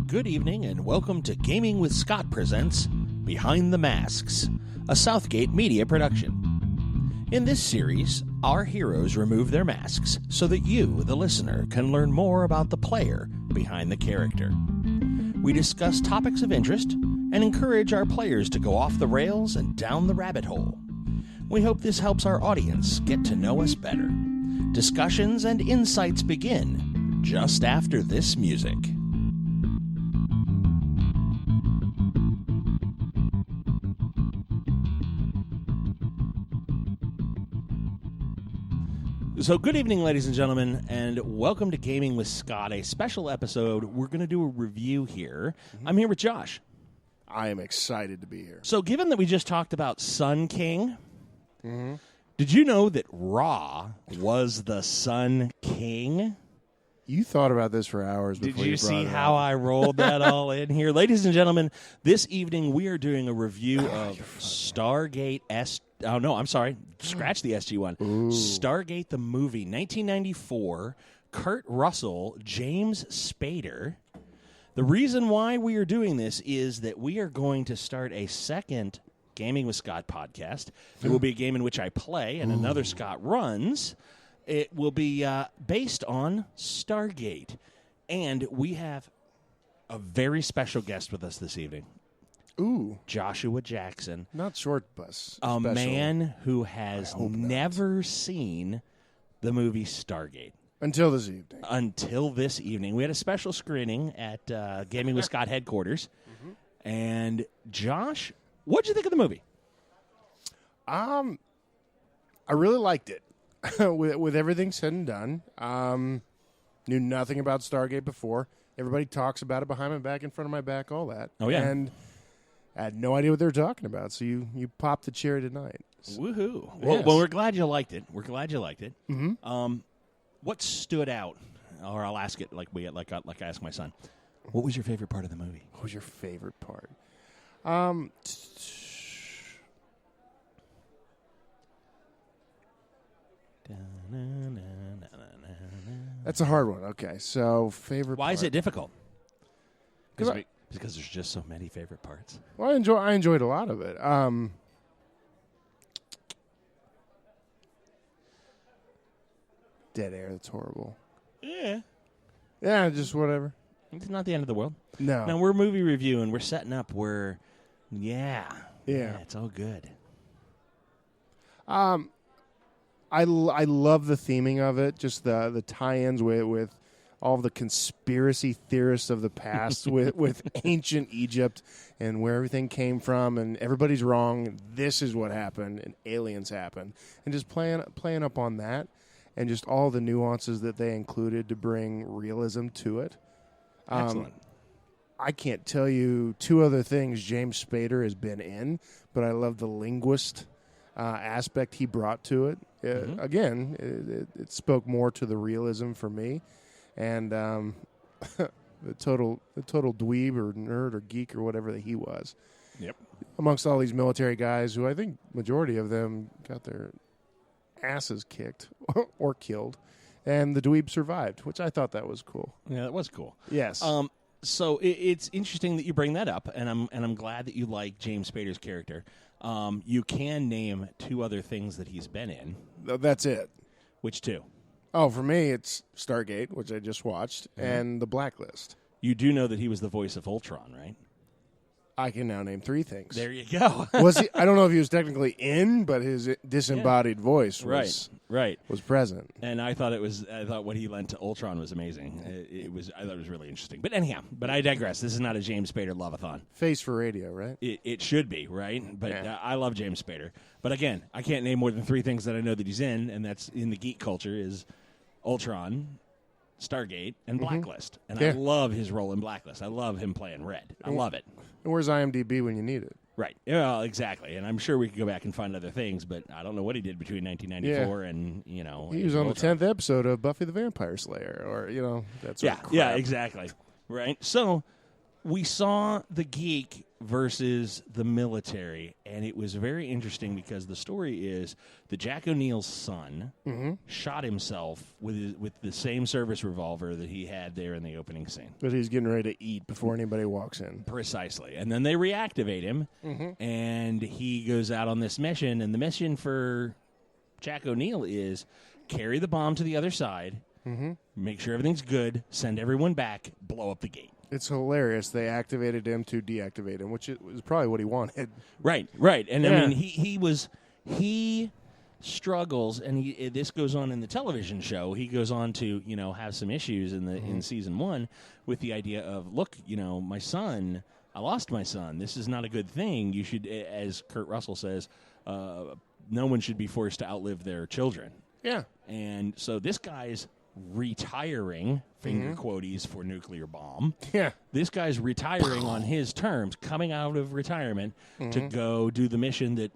Good evening and welcome to Gaming with Scott presents Behind the Masks, a Southgate media production. In this series, our heroes remove their masks so that you, the listener, can learn more about the player behind the character. We discuss topics of interest and encourage our players to go off the rails and down the rabbit hole. We hope this helps our audience get to know us better. Discussions and insights begin just after this music. So good evening, ladies and gentlemen, and welcome to Gaming with Scott, a special episode. We're going to do a review here. I'm here with Josh. I am excited to be here. So given that we just talked about Sun King, did you know that Ra was the Sun King? You thought about this for hours before Did you brought see it how up. I rolled that all in here? Ladies and gentlemen, this evening we are doing a review of Stargate Scratch the SG-1. Stargate the movie, 1994, Kurt Russell, James Spader. The reason why we are doing this is that we are going to start a second Gaming with Scott podcast. It will be a game in which I play and another Scott runs. It will be based on Stargate. And we have a very special guest with us this evening. Ooh. Joshua Jackson. Not short bus. A special. Man who has never seen the movie Stargate. Until this evening. Until this evening. We had a special screening at Gaming with Scott headquarters. And Josh, what'd you think of the movie? I really liked it. with everything said and done. Knew nothing about Stargate before. Everybody talks about it behind my back, in front of my back, all that. Oh, yeah. And I had no idea what they were talking about, so you popped the cherry tonight. Woohoo. Yes. Well, we're glad you liked it. Mm-hmm. What stood out, or I'll ask it like I asked my son. What was your favorite part of the movie? What was your favorite part? That's a hard one. Okay, so favorite Why part. is it difficult? 'Cause Because there's just so many favorite parts. Well, I enjoyed a lot of it. Dead air, that's horrible. Yeah. Yeah, just whatever. It's not the end of the world. No. Now, we're movie reviewing. We're setting up. Yeah, it's all good. I love the theming of it, just the tie-ins with all of the conspiracy theorists of the past with ancient Egypt and where everything came from, and everybody's wrong. This is what happened, and aliens happened, and just playing up on that, and just all the nuances that they included to bring realism to it. Excellent. I can't tell you two other things James Spader has been in, but I love the linguist aspect he brought to it. Again, it spoke more to the realism for me, and the total dweeb or nerd or geek or whatever that he was. Yep. Amongst all these military guys, who I think majority of them got their asses kicked or killed, and the dweeb survived, which I thought that was cool. Yeah, that was cool. Yes. So it's interesting that you bring that up, and I'm glad that you like James Spader's character. You can name two other things that he's been in. That's it. Which two? Oh, for me, it's Stargate, which I just watched, and The Blacklist. You do know that he was the voice of Ultron, right? I can now name three things. There you go. Was he? I don't know if he was technically in, but his disembodied voice was present. And I thought what he lent to Ultron was amazing. I thought it was really interesting. But anyhow, I digress. This is not a James Spader love-a-thon. Face for radio, right? It should be, right? But Yeah. I love James Spader. But again, I can't name more than three things that I know that he's in, and that's in the geek culture is Ultron, Stargate, and Blacklist. And I love his role in Blacklist. I love him playing Red. I love it. And where's IMDb when you need it? Right. Yeah, exactly. And I'm sure we could go back and find other things, but I don't know what he did between 1994 and, He was on the 10th episode of Buffy the Vampire Slayer, or, that sort of crap. Yeah, exactly. Right. So we saw the geek versus the military, and it was very interesting because the story is that Jack O'Neill's son shot himself with the same service revolver that he had there in the opening scene. But he's getting ready to eat before anybody walks in. Precisely. And then they reactivate him, and he goes out on this mission, and the mission for Jack O'Neill is carry the bomb to the other side, make sure everything's good, send everyone back, blow up the gate. It's hilarious. They activated him to deactivate him, which was probably what he wanted. Right. And I mean, he struggles, and this goes on in the television show. He goes on to, have some issues in season 1 with the idea of, look, my son, I lost my son. This is not a good thing. You should, as Kurt Russell says, no one should be forced to outlive their children. Yeah. And so this guy's retiring, finger quotes for nuclear bomb. Yeah. This guy's retiring on his terms, coming out of retirement to go do the mission that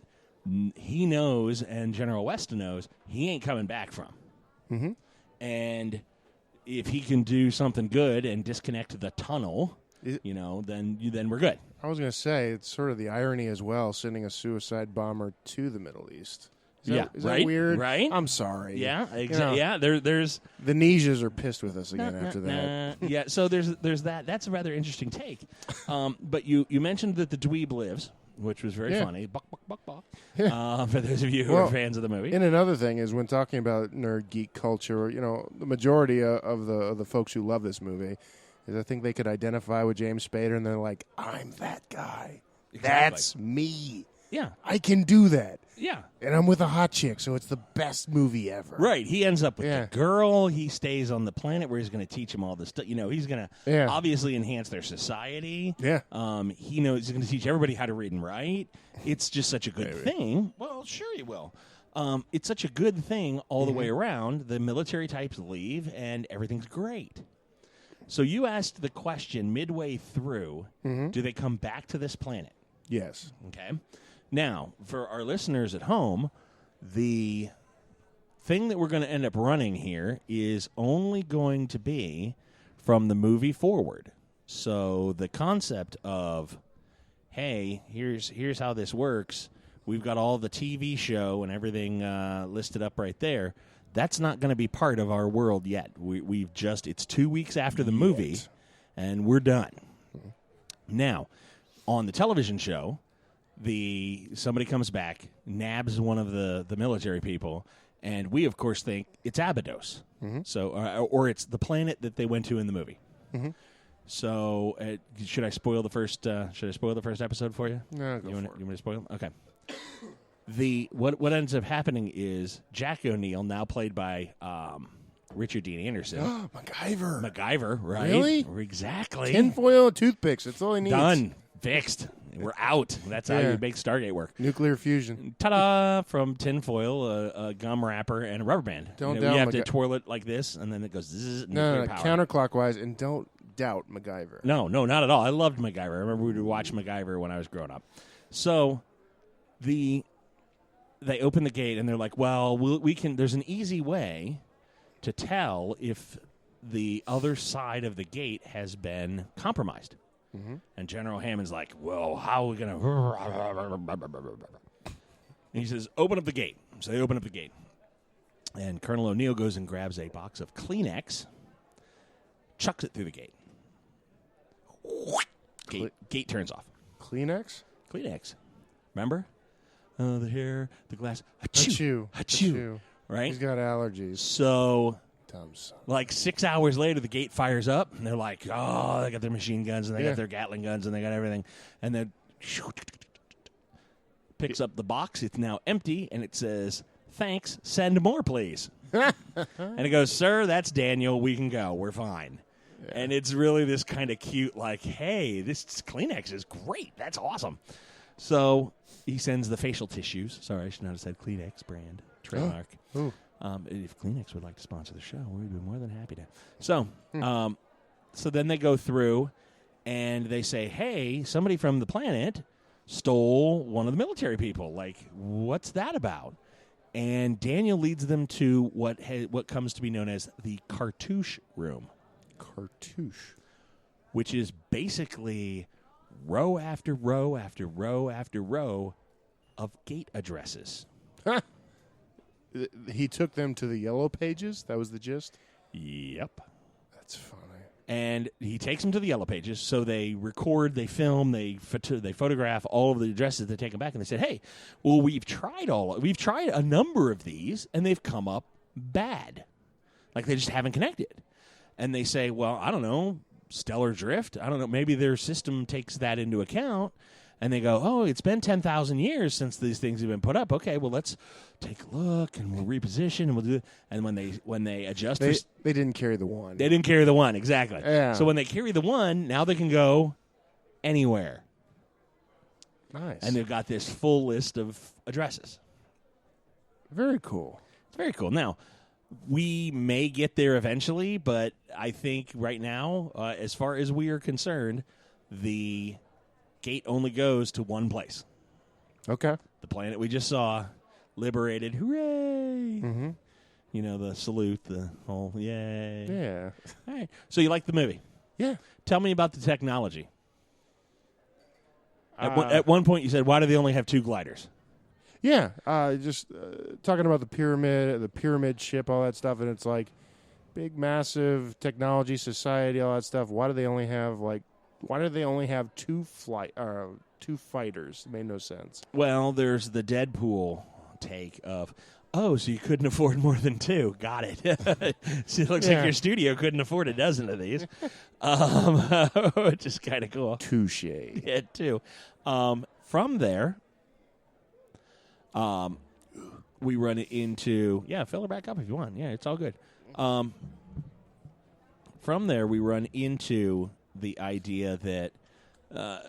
he knows and General West knows he ain't coming back from. And if he can do something good and disconnect the tunnel, then we're good. I was going to say, it's sort of the irony as well, sending a suicide bomber to the Middle East. Is that weird? Right? I'm sorry. Yeah, exactly. Yeah, there's the Nijas are pissed with us again after that. Yeah, so there's that. That's a rather interesting take. But you mentioned that the dweeb lives, which was very funny. Buck, buck, buck, buck. For those of you who are fans of the movie. And another thing is when talking about nerd geek culture, the majority of the folks who love this movie is I think they could identify with James Spader, and they're like, I'm that guy. Exactly. That's me. Yeah. I can do that. Yeah. And I'm with a hot chick, so it's the best movie ever. Right. He ends up with the girl. He stays on the planet where he's going to teach him all this stuff. He's going to obviously enhance their society. Yeah. He knows he's going to teach everybody how to read and write. It's just such a good thing. Well, sure he will. It's such a good thing all the way around. The military types leave, and everything's great. So you asked the question midway through, do they come back to this planet? Yes. Okay. Now, for our listeners at home, the thing that we're going to end up running here is only going to be from the movie forward. So the concept of, hey, here's how this works. We've got all the TV show and everything listed up right there. That's not going to be part of our world yet. It's 2 weeks after the movie, and we're done. Now, on the television show, somebody comes back, nabs one of the military people, and we of course think it's Abydos. So, or it's the planet that they went to in the movie. So, should I spoil the first? Should I spoil the first episode for you? No, you want me to spoil? Okay. What ends up happening is Jack O'Neill, now played by Richard Dean Anderson. MacGyver, right? Really? Exactly. Tinfoil and toothpicks. That's all he needs. Done. Fixed. We're out. That's how you make Stargate work. Nuclear fusion. Ta-da! From tinfoil, a gum wrapper, and a rubber band. Don't you doubt have to twirl it like this, and then it goes zzz, No, power. counterclockwise, and don't doubt MacGyver. No, not at all. I loved MacGyver. I remember we would watch MacGyver when I was growing up. So they open the gate, and they're like, well, we can. There's an easy way to tell if the other side of the gate has been compromised. And General Hammond's like, well, how are we going to... And he says, open up the gate. So they open up the gate. And Colonel O'Neill goes and grabs a box of Kleenex, chucks it through the gate. Gate turns off. Kleenex? Remember? The hair, the glass. Achoo. Right? He's got allergies. So... Son. Like 6 hours later, the gate fires up, and they're like, oh, they got their machine guns, and they got their Gatling guns, and they got everything. And then picks up the box. It's now empty, and it says, thanks, send more, please. And it goes, sir, that's Daniel. We can go. We're fine. Yeah. And it's really this kind of cute, like, hey, this Kleenex is great. That's awesome. So he sends the facial tissues. Sorry, I should not have said Kleenex brand. Trademark. Oh. If Kleenex would like to sponsor the show, we'd be more than happy to. So, so then they go through, and they say, hey, somebody from the planet stole one of the military people. Like, what's that about? And Daniel leads them to what comes to be known as the cartouche room. Cartouche? Which is basically row after row after row after row of gate addresses. He took them to the yellow pages? That was the gist? Yep. That's funny. And he takes them to the yellow pages, so they record, they film, they photograph all of the addresses. They take them back, and they said, "Hey, well, we've tried a number of these, and they've come up bad, like they just haven't connected." And they say, "Well, I don't know, stellar drift. I don't know. Maybe their system takes that into account." And they go, "Oh, it's been 10,000 years since these things have been put up. Okay, well, let's take a look, and we'll reposition, and we'll do it." And when they adjust, they didn't carry the one. They didn't carry the one, exactly. Yeah. So when they carry the one, now they can go anywhere. Nice. And they've got this full list of addresses. Very cool. It's very cool. Now, we may get there eventually, but I think right now, as far as we are concerned, the gate only goes to one place. Okay. The planet we just saw, liberated, hooray! Mm-hmm. You know, the salute, the whole yay. Yeah. All right. So you like the movie? Yeah. Tell me about the technology. At one point you said, why do they only have 2 gliders? Yeah. Just talking about the pyramid ship, all that stuff, and it's like big, massive technology, society, all that stuff. Why do they only have 2 fighters? It made no sense. Well, there's the Deadpool take of, oh, so you couldn't afford more than 2. Got it. So it looks like your studio couldn't afford a dozen of these. Which is kind of cool. Touche. Yeah, 2. From there, we run into, fill her back up if you want. Yeah, it's all good. From there, we run into the idea that,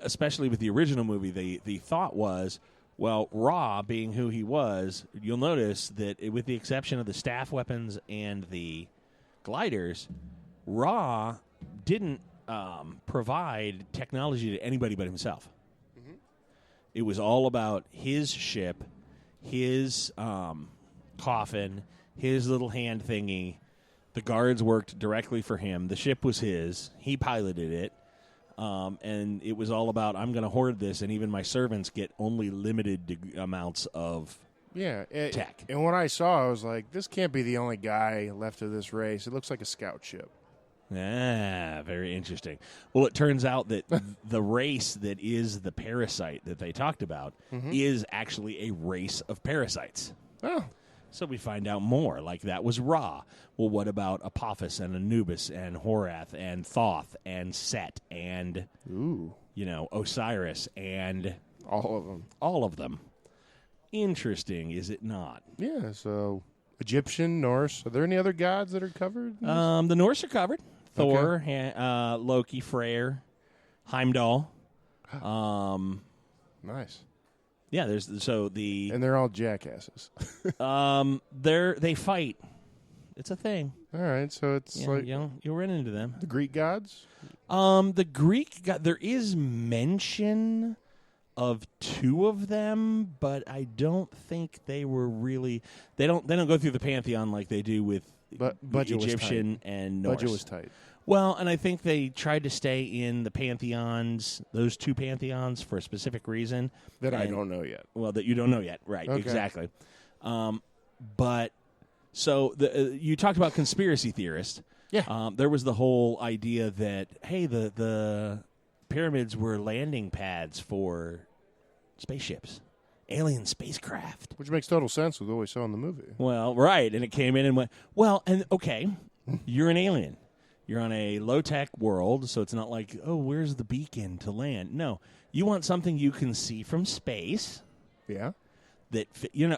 especially with the original movie, the thought was, well, Ra, being who he was, you'll notice that with the exception of the staff weapons and the gliders, Ra didn't provide technology to anybody but himself. Mm-hmm. It was all about his ship, his coffin, his little hand thingy. The guards worked directly for him. The ship was his. He piloted it. And it was all about, I'm going to hoard this, and even my servants get only limited amounts of tech. And when I saw, I was like, this can't be the only guy left of this race. It looks like a scout ship. Ah, very interesting. Well, it turns out that the race that is the parasite that they talked about is actually a race of parasites. Oh. So we find out more. Like, that was Ra. Well, what about Apophis and Anubis and Horath and Thoth and Set and, Osiris and... All of them. Interesting, is it not? Yeah, so Egyptian, Norse. Are there any other gods that are covered? The Norse are covered. Thor, Loki, Freyr, Heimdall. Nice. Yeah, and they're all jackasses. They fight. It's a thing. All right, so it's you'll run into them. The Greek gods. The Greek god. There is mention of 2 of them, but I don't think they were really. They don't go through the pantheon like they do with Egyptian and Norse. Budget was tight. Well, and I think they tried to stay in the pantheons, those 2 pantheons, for a specific reason. I don't know yet. Well, that you don't know yet. Right, okay. Exactly. But, so you talked about conspiracy theorists. Yeah. There was the whole idea that, hey, the pyramids were landing pads for spaceships, alien spacecraft. Which makes total sense with what we saw in the movie. Well, right, and it came in and went, well, and okay, you're an alien. You're on a low-tech world, so it's not like, oh, where's the beacon to land? No, you want something you can see from space. Yeah. That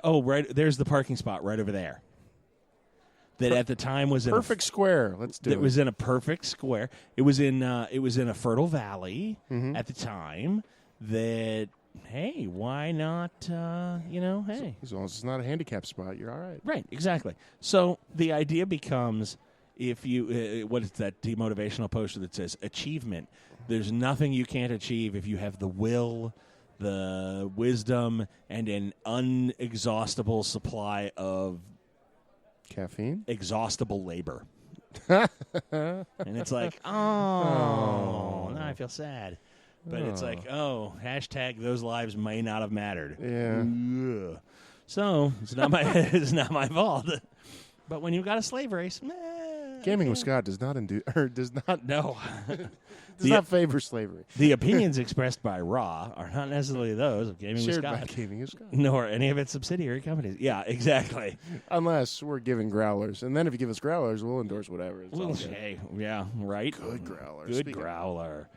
right, there's the parking spot right over there. That at the time was perfect square. Let's do it. It was in a perfect square. It was in a fertile valley at the time. That, hey, why not? Hey, as long as it's not a handicap spot, you're all right. Right, exactly. So the idea becomes, if you, what is that demotivational poster that says achievement? There's nothing you can't achieve if you have the will, the wisdom, and an unexhaustible supply of caffeine, exhaustible labor. And it's like, now I feel sad. But it's like, hashtag those lives may not have mattered. Yeah. Ugh. So it's not my it's not my fault. But when you've got a slave race, Gaming with Scott does not no. does not favor slavery. The opinions expressed by Raw are not necessarily those of Gaming Shared with by Scott, Gaming with Scott, nor any of its subsidiary companies. Yeah, exactly. Unless we're giving growlers, and then if you give us growlers, we'll endorse whatever. It's all good. Hey, yeah, right. Good growler. Good growler.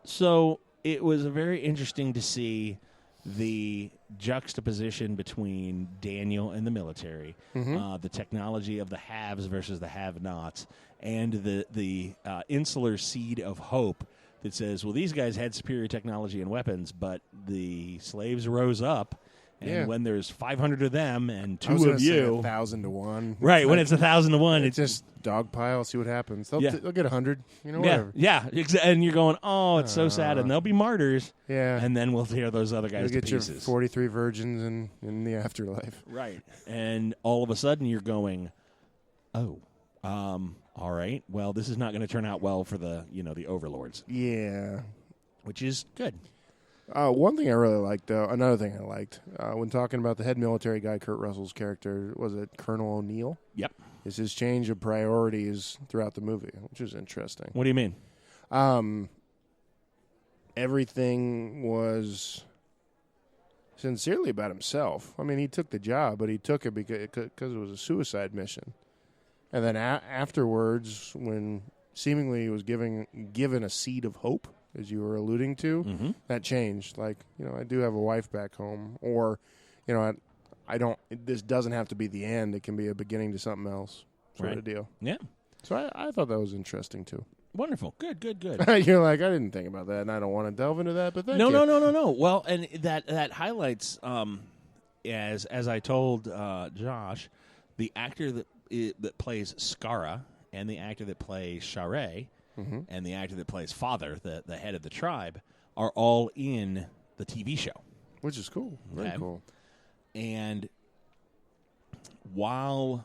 So it was very interesting to see the juxtaposition between Daniel and the military, the technology of the haves versus the have-nots, and the insular seed of hope that says, well, these guys had superior technology and weapons, but the slaves rose up. And when there's 500 of them and 2 of you, 1,000 to 1, right? When it's 1,000 to 1, it's just dog pile. See what happens. They'll get 100. Whatever. And you're going, oh, it's so sad, and they'll be martyrs. Yeah, and then we'll tear those other guys You'll to get pieces. your 43 virgins in the afterlife. Right, and all of a sudden you're going, oh, all right. Well, this is not going to turn out well for the the overlords. Yeah, which is good. One thing I really liked, though, another thing I liked, when talking about the head military guy, Kurt Russell's character, was it Colonel O'Neill? Yep. Is his change of priorities throughout the movie, which is interesting. What do you mean? Everything was sincerely about himself. I mean, he took the job, but he took it because it was a suicide mission. And then afterwards, when seemingly he was given a seed of hope, as you were alluding to, that changed. Like, I do have a wife back home, or, I don't. This doesn't have to be the end. It can be a beginning to something else, sort of deal. Yeah. So I thought that was interesting too. Wonderful. Good. You're like, I didn't think about that, and I don't want to delve into that. But thank you. No. Well, and that highlights, as I told Josh, the actor that plays Skara and the actor that plays Sharae. And the actor that plays Father, the head of the tribe, are all in the TV show, which is cool. Very cool. And while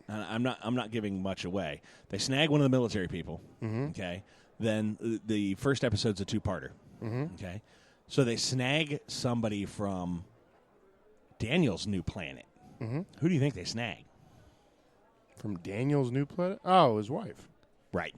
I'm not giving much away, they snag one of the military people. Okay, then the first episode's a 2-parter. Okay, so they snag somebody from Daniel's new planet. Who do you think they snag? From Daniel's new planet? Oh, his wife. Right.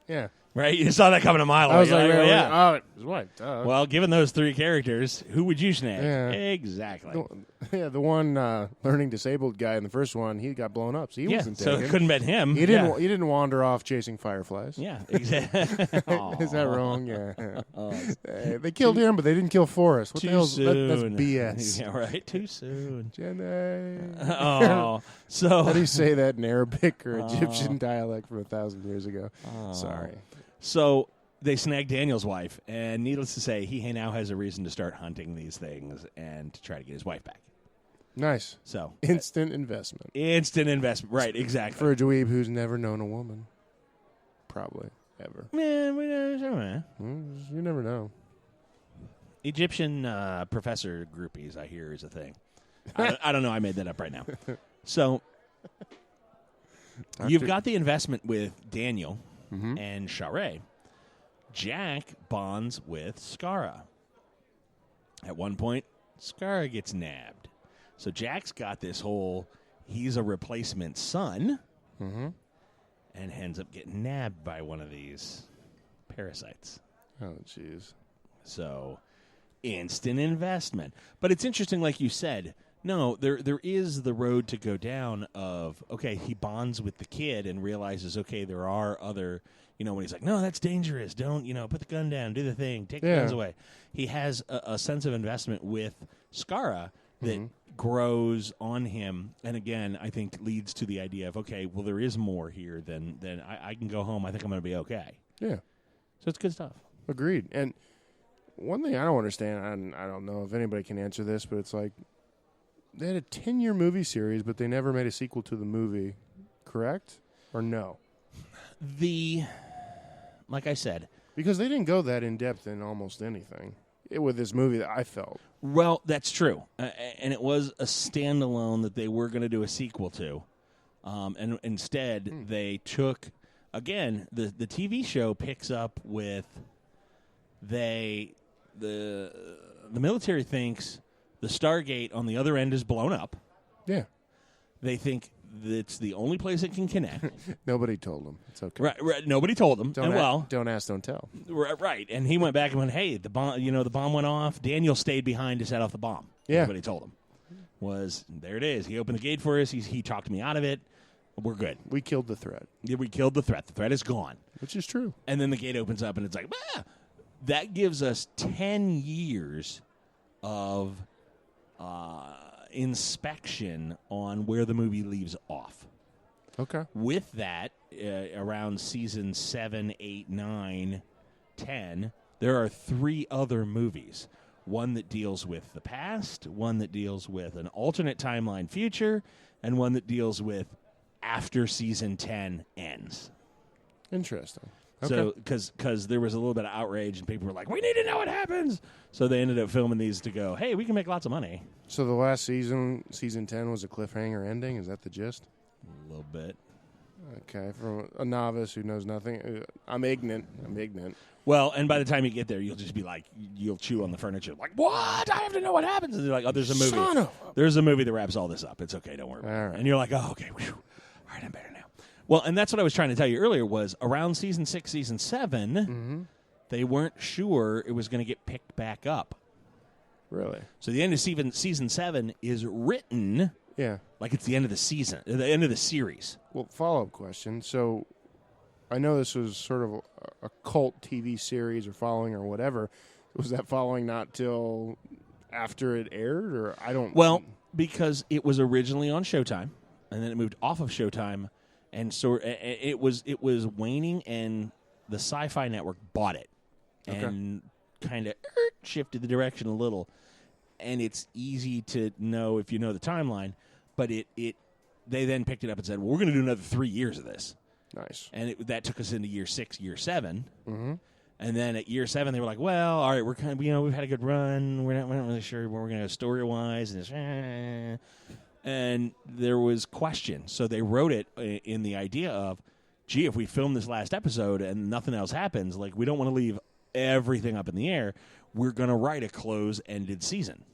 Yeah. Right? You saw that coming a mile away. I was like, yeah. His wife. Well, given those 3 characters, who would you snag? Yeah. Exactly. The one learning disabled guy in the first one, he got blown up, so he wasn't taken. So couldn't bet him. He didn't wander off chasing fireflies. Yeah, exactly. Is that wrong? Yeah. They killed him, but they didn't kill Forrest. What Too the hell? soon. That's BS. Yeah, right. Too soon. Jenny. Oh, so how do you say that in Arabic or Egyptian dialect from 1,000 years ago? Sorry. So they snagged Daniel's wife, and needless to say, he now has a reason to start hunting these things and to try to get his wife back. Nice. So instant investment. Right, exactly. For a dweeb who's never known a woman. Probably. Ever. You never know. Egyptian professor groupies, I hear, is a thing. I don't know. I made that up right now. So you've got the investment with Daniel and Sharae. Jack bonds with Skara. At one point, Skara gets nabbed. So Jack's got this whole, he's a replacement son, and ends up getting nabbed by one of these parasites. Oh, jeez. So, instant investment. But it's interesting, like you said, no, there is the road to go down of, okay, he bonds with the kid and realizes, okay, there are other, when he's like, no, that's dangerous. Don't, put the gun down, do the thing, take the guns away. He has a sense of investment with Skara that grows on him. And again, I think leads to the idea of, okay, well, there is more here than I can go home. I think I'm going to be okay. Yeah. So it's good stuff. Agreed. And one thing I don't understand, and I don't know if anybody can answer this, but it's like, they had a 10-year movie series, but they never made a sequel to the movie, correct? Or no? Like I said. Because they didn't go that in-depth in almost anything with this movie that I felt. Well, that's true. And it was a standalone that they were going to do a sequel to. And instead, they took, again, the TV show picks up with the military thinks the Stargate on the other end is blown up. Yeah. They think it's the only place it can connect. Nobody told them. It's okay. Right. Nobody told them. Don't ask, don't tell. Right. And he went back and went, hey, the bomb went off. Daniel stayed behind to set off the bomb. Yeah. Nobody told him. There it is. He opened the gate for us. He talked me out of it. We're good. We killed the threat. Yeah, we killed the threat. The threat is gone. Which is true. And then the gate opens up, and it's like, that gives us 10 years of inspection on where the movie leaves off. Okay. With that, around season 7, 8, 9, 10, there are 3 other movies. One that deals with the past, one that deals with an alternate timeline future, and one that deals with after season 10 ends. Interesting. So, because there was a little bit of outrage and people were like, we need to know what happens. So they ended up filming these to go, hey, we can make lots of money. So the last season 10, was a cliffhanger ending? Is that the gist? A little bit. Okay. From a novice who knows nothing. I'm ignorant. Well, and by the time you get there, you'll just be like, you'll chew on the furniture. Like, what? I have to know what happens. And they're like, oh, there's a movie. There's a movie that wraps all this up. It's okay. Don't worry about it. All right. And you're like, oh, okay. Whew. All right, I'm better now. Well, and that's what I was trying to tell you earlier was around season 6, season 7, they weren't sure it was going to get picked back up. Really? So the end of season 7 is written like it's the end of the season, the end of the series. Well, follow-up question. So I know this was sort of a cult TV series or following or whatever. Was that following not till after it aired? Or I don't... Well, because it was originally on Showtime, and then it moved off of Showtime, and so it was waning, and the Sci-Fi Network bought it and kind of shifted the direction a little. And it's easy to know if you know the timeline, but they then picked it up and said, well, we're going to do another 3 years of this. Nice. And that took us into year 6, year 7. Mm-hmm. And then at year 7, they were like, well, all right, we're kind of, we've had a good run. We're not really sure where we're going to go story-wise. And there was question. So they wrote it in the idea of, gee, if we film this last episode and nothing else happens, like we don't want to leave everything up in the air. We're going to write a close-ended season.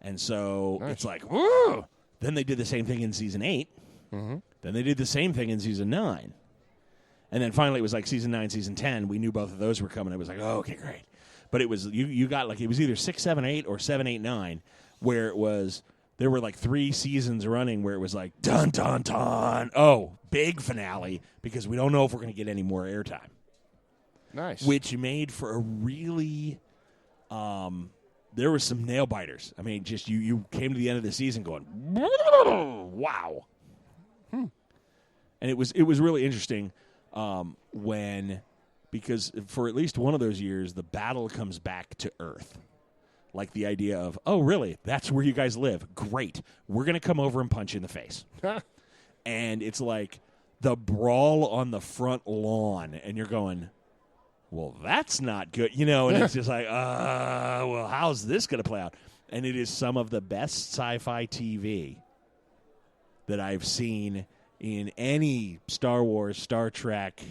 And so it's like, whoa! Then they did the same thing in season 8. Mm-hmm. Then they did the same thing in season 9. And then finally it was like season 9, season 10. We knew both of those were coming. It was like, oh, okay, great. But it was, you got like, it was either 6, 7, 8 or 7, 8, 9, where it was, there were like 3 seasons running where it was like, dun, dun, dun. Oh, big finale, because we don't know if we're going to get any more airtime. Nice. Which made for a really, there were some nail biters. I mean, just you came to the end of the season going, wow. And it was really interesting because for at least one of those years, the battle comes back to Earth. Like the idea of, oh, really? That's where you guys live? Great. We're going to come over and punch you in the face. And it's like the brawl on the front lawn, and you're going, well, that's not good, and it's just like, well, how's this going to play out? And it is some of the best sci-fi TV that I've seen in any Star Wars, Star Trek.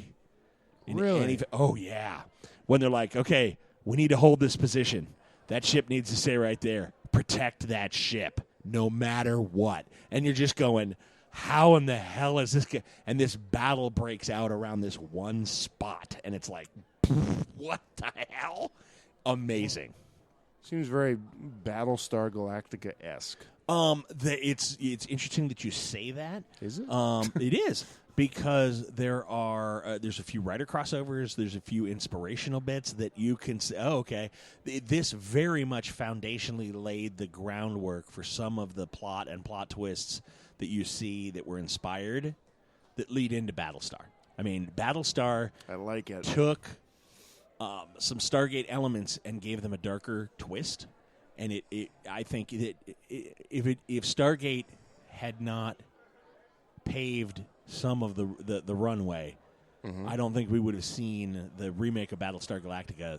Really? Oh, yeah. When they're like, okay, we need to hold this position. That ship needs to stay right there. Protect that ship, no matter what. And you're just going, how in the hell is this? And this battle breaks out around this one spot, and it's like, what the hell? Amazing. Seems very Battlestar Galactica-esque. It's interesting that you say that. Is it? It is, because there's a few writer crossovers, there's a few inspirational bits that you can say, oh, okay, this very much foundationally laid the groundwork for some of the plot and plot twists that you see that were inspired that lead into Battlestar. I mean, Battlestar I like it. took some Stargate elements and gave them a darker twist. And I think that if Stargate had not paved some of the runway, I don't think we would have seen the remake of Battlestar Galactica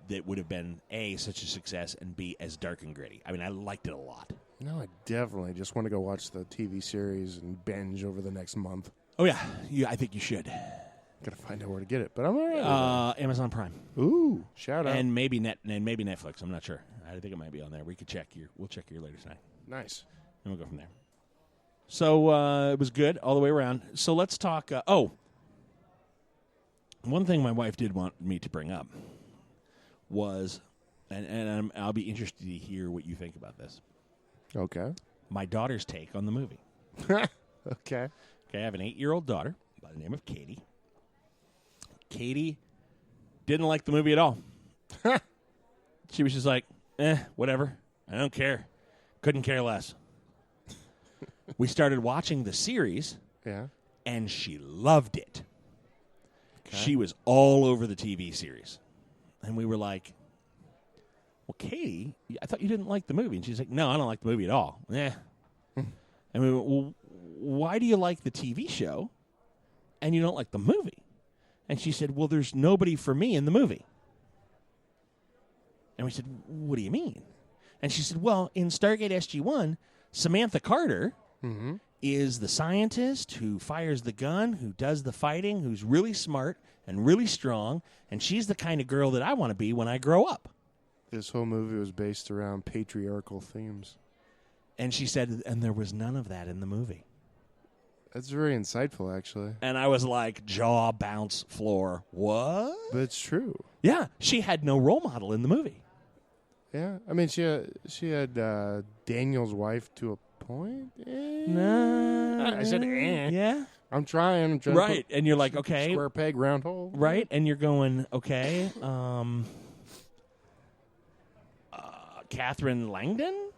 that would have been A, such a success, and B, as dark and gritty. I mean, I liked it a lot. No, I definitely just want to go watch the TV series and binge over the next month. Oh, yeah. I think you should. Gotta find out where to get it, but I'm all right. Amazon Prime. Ooh, shout out. And maybe Netflix. I'm not sure. I think it might be on there. We'll check your later tonight. Nice. And we'll go from there. So it was good all the way around. So let's talk. One thing my wife did want me to bring up was, and I'll be interested to hear what you think about this. Okay. My daughter's take on the movie. Okay. I have an 8-year-old daughter by the name of Katie. Katie didn't like the movie at all. She was just like, whatever. I don't care. Couldn't care less. We started watching the series, and she loved it. Okay. She was all over the TV series. And we were like, well, Katie, I thought you didn't like the movie. And she's like, no, I don't like the movie at all. And we went, well, why do you like the TV show and you don't like the movie? And she said, well, there's nobody for me in the movie. And we said, what do you mean? And she said, well, in Stargate SG-1, Samantha Carter is the scientist who fires the gun, who does the fighting, who's really smart and really strong, and she's the kind of girl that I want to be when I grow up. This whole movie was based around patriarchal themes. And she said, and there was none of that in the movie. That's very insightful, actually. And I was like, jaw bounce floor. What? But it's true. Yeah, she had no role model in the movie. Yeah, I mean, she had Daniel's wife to a point. No, I said, yeah. I'm trying right, and you're like, okay, square peg, round hole. Right, and you're going, okay. Catherine Langdon.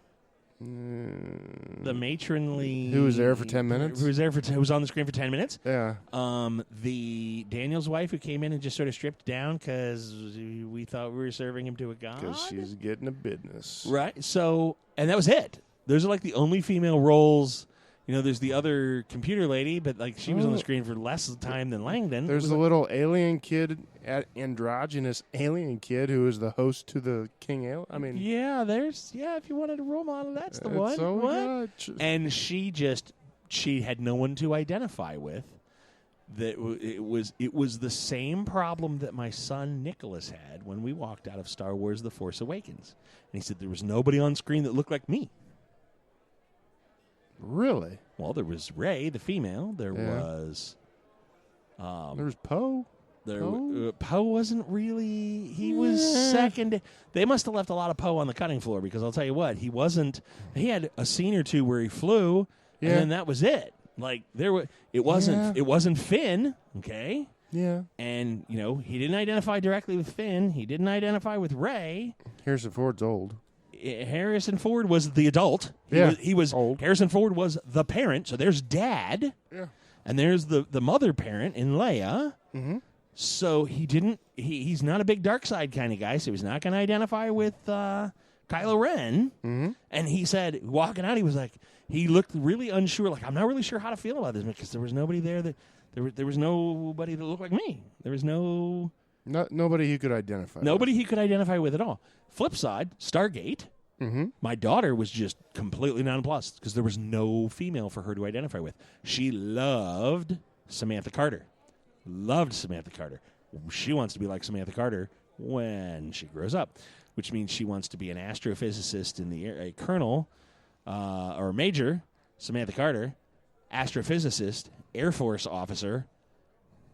The matronly who was there for 10 minutes? Who was on the screen for 10 minutes? Yeah. The Daniel's wife who came in and just sort of stripped down because we thought we were serving him to a god. Because she's getting a business. Right. So, and that was it. Those are like the only female roles. You know, there's the other computer lady, but like she was on the screen for less time than Langdon. There's the little alien kid, androgynous alien kid who is the host to the King Alien. I mean, if you wanted a role model, that's the one. So and she had no one to identify with. That it was the same problem that my son Nicholas had when we walked out of Star Wars: The Force Awakens, and he said there was nobody on screen that looked like me. Really? Well, there was Rey, the female. There was Poe. Poe wasn't really. He was second. They must have left a lot of Poe on the cutting floor because I'll tell you what, he wasn't. He had a scene or two where he flew, and then that was it. Like it wasn't Finn. Okay. Yeah. And he didn't identify directly with Finn. He didn't identify with Rey. Harrison Ford's old. Harrison Ford was the adult. He was old. Harrison Ford was the parent. So there's Dad. Yeah. And there's the mother parent in Leia. Mm-hmm. So he's not a big dark side kind of guy. So he's not going to identify with Kylo Ren. Mm-hmm. And he said, walking out, he was like, he looked really unsure. Like, I'm not really sure how to feel about this because there was nobody there there was nobody that looked like me. There was nobody he could identify. Nobody he could identify with at all. Flip side, Stargate. Mm-hmm. My daughter was just completely nonplussed because there was no female for her to identify with. She loved Samantha Carter. She wants to be like Samantha Carter when she grows up, which means she wants to be an astrophysicist in the air, a colonel or a major, Samantha Carter, astrophysicist, Air Force officer.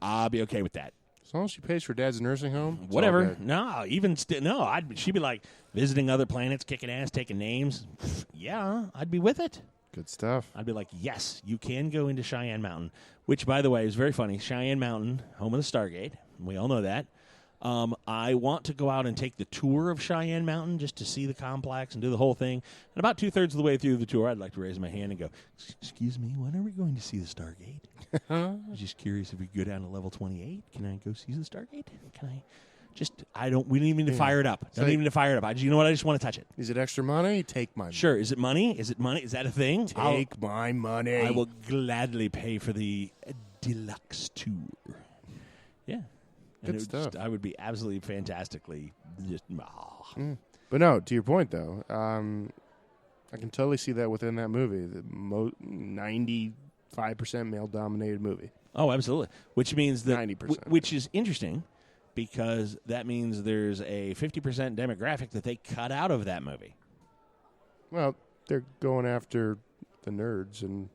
I'll be okay with that. As long as she pays for Dad's nursing home, whatever. No, she'd be like visiting other planets, kicking ass, taking names. Yeah, I'd be with it. Good stuff. I'd be like, yes, you can go into Cheyenne Mountain, which, by the way, is very funny. Cheyenne Mountain, home of the Stargate. We all know that. I want to go out and take the tour of Cheyenne Mountain just to see the complex and do the whole thing. And about 2/3 of the way through the tour, I'd like to raise my hand and go, excuse me, when are we going to see the Stargate? I'm just curious if we go down to level 28. Can I go see the Stargate? Can I just, we don't even need to fire it up. Don't even need to fire it up. You know what? I just want to touch it. Is it extra money? Take my money. Sure. Is it money? Is that a thing? Take my money. I will gladly pay for the deluxe tour. Yeah. Good stuff. I would be absolutely fantastically just. But no, to your point though, I can totally see that within that movie. The 95% male-dominated movie. Oh, absolutely. Which means that 90%. which is interesting because that means there's a 50% demographic that they cut out of that movie. Well, they're going after the nerds, and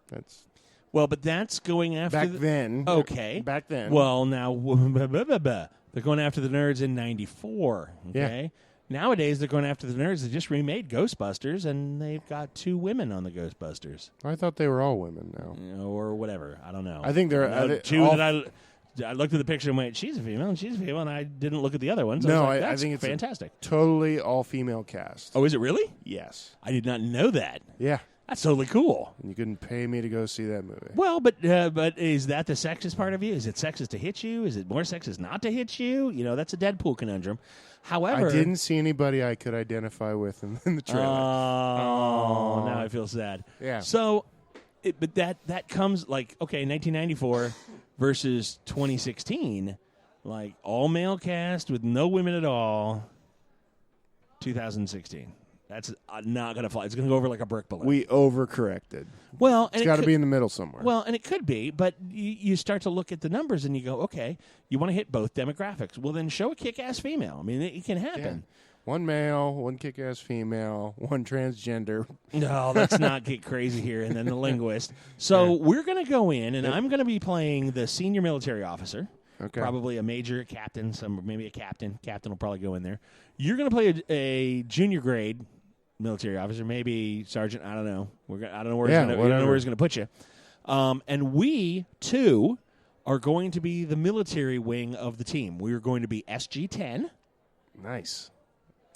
that's Well, but that's going after then. Okay. Back then. Well, now they're going after the nerds in 94, okay? Yeah. Nowadays they're going after the nerds that just remade Ghostbusters and they've got 2 women on the Ghostbusters. I thought they were all women now. Or whatever. I don't know. I think they're two that I looked at the picture and went, she's a female, and she's a female, and I didn't look at the other ones. No, I think it's fantastic. Totally all-female cast. Oh, is it really? Yes. I did not know that. Yeah. That's totally cool. And you couldn't pay me to go see that movie. Well, but is that the sexist part of you? Is it sexist to hit you? Is it more sexist not to hit you? You know, that's a Deadpool conundrum. However, I didn't see anybody I could identify with in the trailer. Oh, now I feel sad. Yeah. So, but that comes like, okay, 1994 versus 2016, like all male cast with no women at all. 2016. That's not going to fly. It's going to go over like a brick balloon. We overcorrected. Well, and it's got to be in the middle somewhere. Well, and it could be, but you start to look at the numbers and you go, okay, you want to hit both demographics. Well, then show a kick-ass female. I mean, it can happen. Yeah. One male, one kick-ass female, one transgender. No, let's not get crazy here. And then the linguist. So we're going to go in, and I'm going to be playing the senior military officer. Okay. Probably a major, captain, maybe a captain. Captain will probably go in there. You're going to play a junior grade military officer, maybe sergeant. I don't know. I don't know where he's going to put you. And we too are going to be the military wing of the team. We are going to be SG-10. Nice.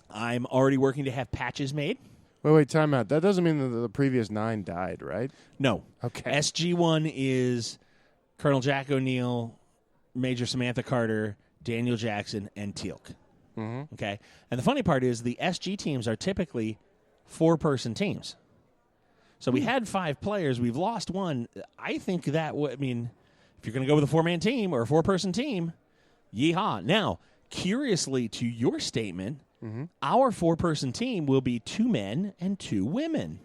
I'm already working to have patches made. Wait, time out. That doesn't mean that the previous 9 died, right? No. Okay. SG-1 is Colonel Jack O'Neill, Major Samantha Carter, Daniel Jackson, and Teal'c. Mm-hmm. Okay. And the funny part is the SG teams are typically 4-person teams. So we had 5 players. We've lost 1. I think that if you're going to go with a 4-man team or a 4-person team, yeehaw. Now, curiously to your statement, our 4-person team will be 2 men and 2 women.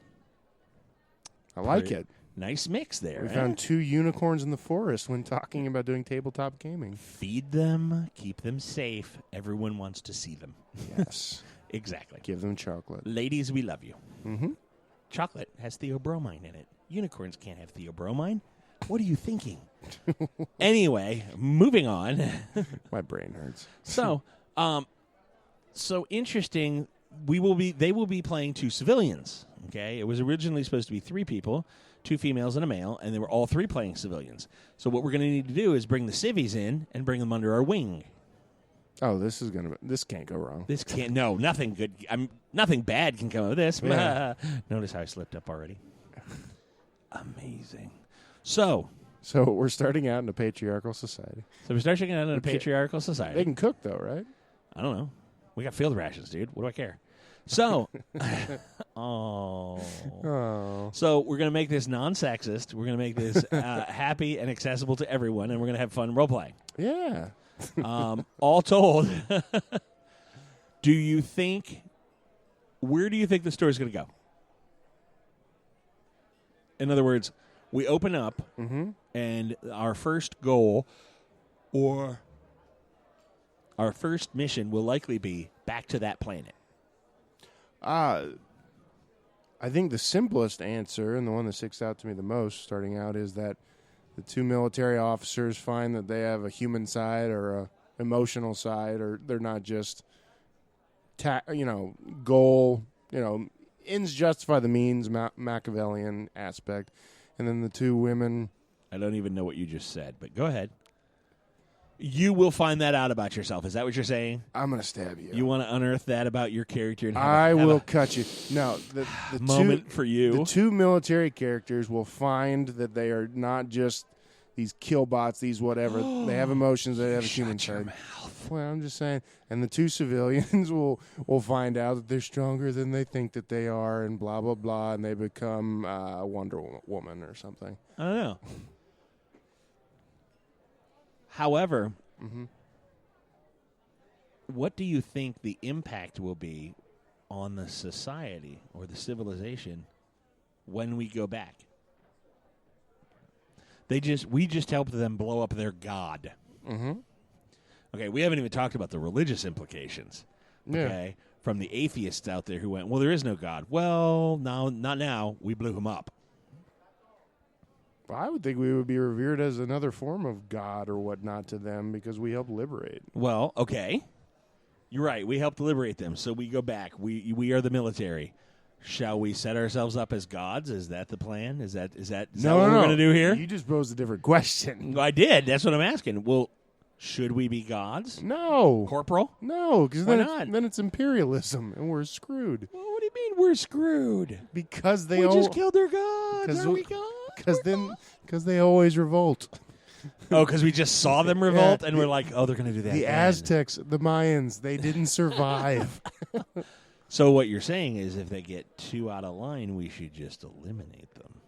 I like it. Nice mix there. We found 2 unicorns in the forest when talking about doing tabletop gaming. Feed them, keep them safe. Everyone wants to see them. Yes. Exactly. Give them chocolate. Ladies, we love you. Mm-hmm. Chocolate has theobromine in it. Unicorns can't have theobromine. What are you thinking? Anyway, moving on. My brain hurts. So interesting. They will be playing 2 civilians. Okay, it was originally supposed to be 3 people, 2 females and a male, and they were all 3 playing civilians. So what we're going to need to do is bring the civvies in and bring them under our wing. Oh, this can't go wrong. This can't. No, nothing good. Nothing bad can come of this. Yeah. Notice how I slipped up already. Amazing. So we're starting out in a patriarchal society. So we start checking out in a patriarchal society. They can cook though, right? I don't know. We got field rations, dude. What do I care? So, So we're gonna make this non-sexist. We're gonna make this happy and accessible to everyone, and we're gonna have fun role playing. Yeah. All told, where do you think the story's going to go? In other words, we open up, and our first goal or our first mission will likely be back to that planet. I think the simplest answer, and the one that sticks out to me the most starting out, is that the 2 military officers find that they have a human side or a emotional side, or they're not just, goal, ends justify the means, Machiavellian aspect. And then the 2 women. I don't even know what you just said, but go ahead. You will find that out about yourself. Is that what you're saying? I'm going to stab you. You want to unearth that about your character? And I will cut you. No, the moment for you. The 2 military characters will find that they are not just these killbots, these whatever. They have emotions. They have a human side. Mouth. Well, I'm just saying. And the 2 civilians will find out that they're stronger than they think that they are, and blah blah blah, and they become Wonder Woman or something. I don't know. However, what do you think the impact will be on the society or the civilization when we go back? We just helped them blow up their god. Mm-hmm. Okay, we haven't even talked about the religious implications. Okay, from the atheists out there who went, well, there is no God. Well, no, not now. We blew him up. I would think we would be revered as another form of God or whatnot to them because we helped liberate. Well, okay. You're right. We helped liberate them. So we go back. We are the military. Shall we set ourselves up as gods? Is that the plan? Is that what we're going to do here? You just posed a different question. I did. That's what I'm asking. Well, should we be gods? No. Corporal? No, because Why not? then it's imperialism, and we're screwed. Well, what do you mean we're screwed? Because they just killed their gods. Are we gods? Because they always revolt. Oh, because we just saw them revolt, and we're like, oh, they're going to do that The again. Aztecs, the Mayans, they didn't survive. So what you're saying is if they get too out of line, we should just eliminate them.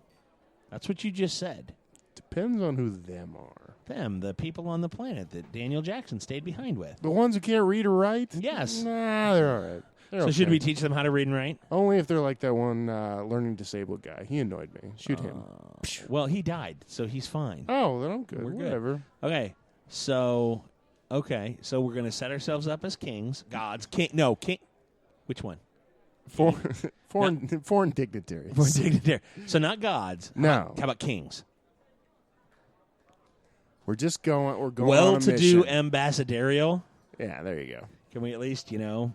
That's what you just said. Depends on who them are. Them, the people on the planet that Daniel Jackson stayed behind with. The ones who can't read or write? Yes. Nah, they're all right. So should we teach them how to read and write? Only if they're like that one learning disabled guy. He annoyed me. Shoot him. Well, he died, so he's fine. Oh, then I'm good. We're good. Whatever. Okay, so we're going to set ourselves up as kings, gods, king. Which one? Foreign dignitaries. Foreign dignitary. So not gods. No. How about kings? We're going on a Well-to-do mission. ambassadorial. Yeah, there you go. Can we at least,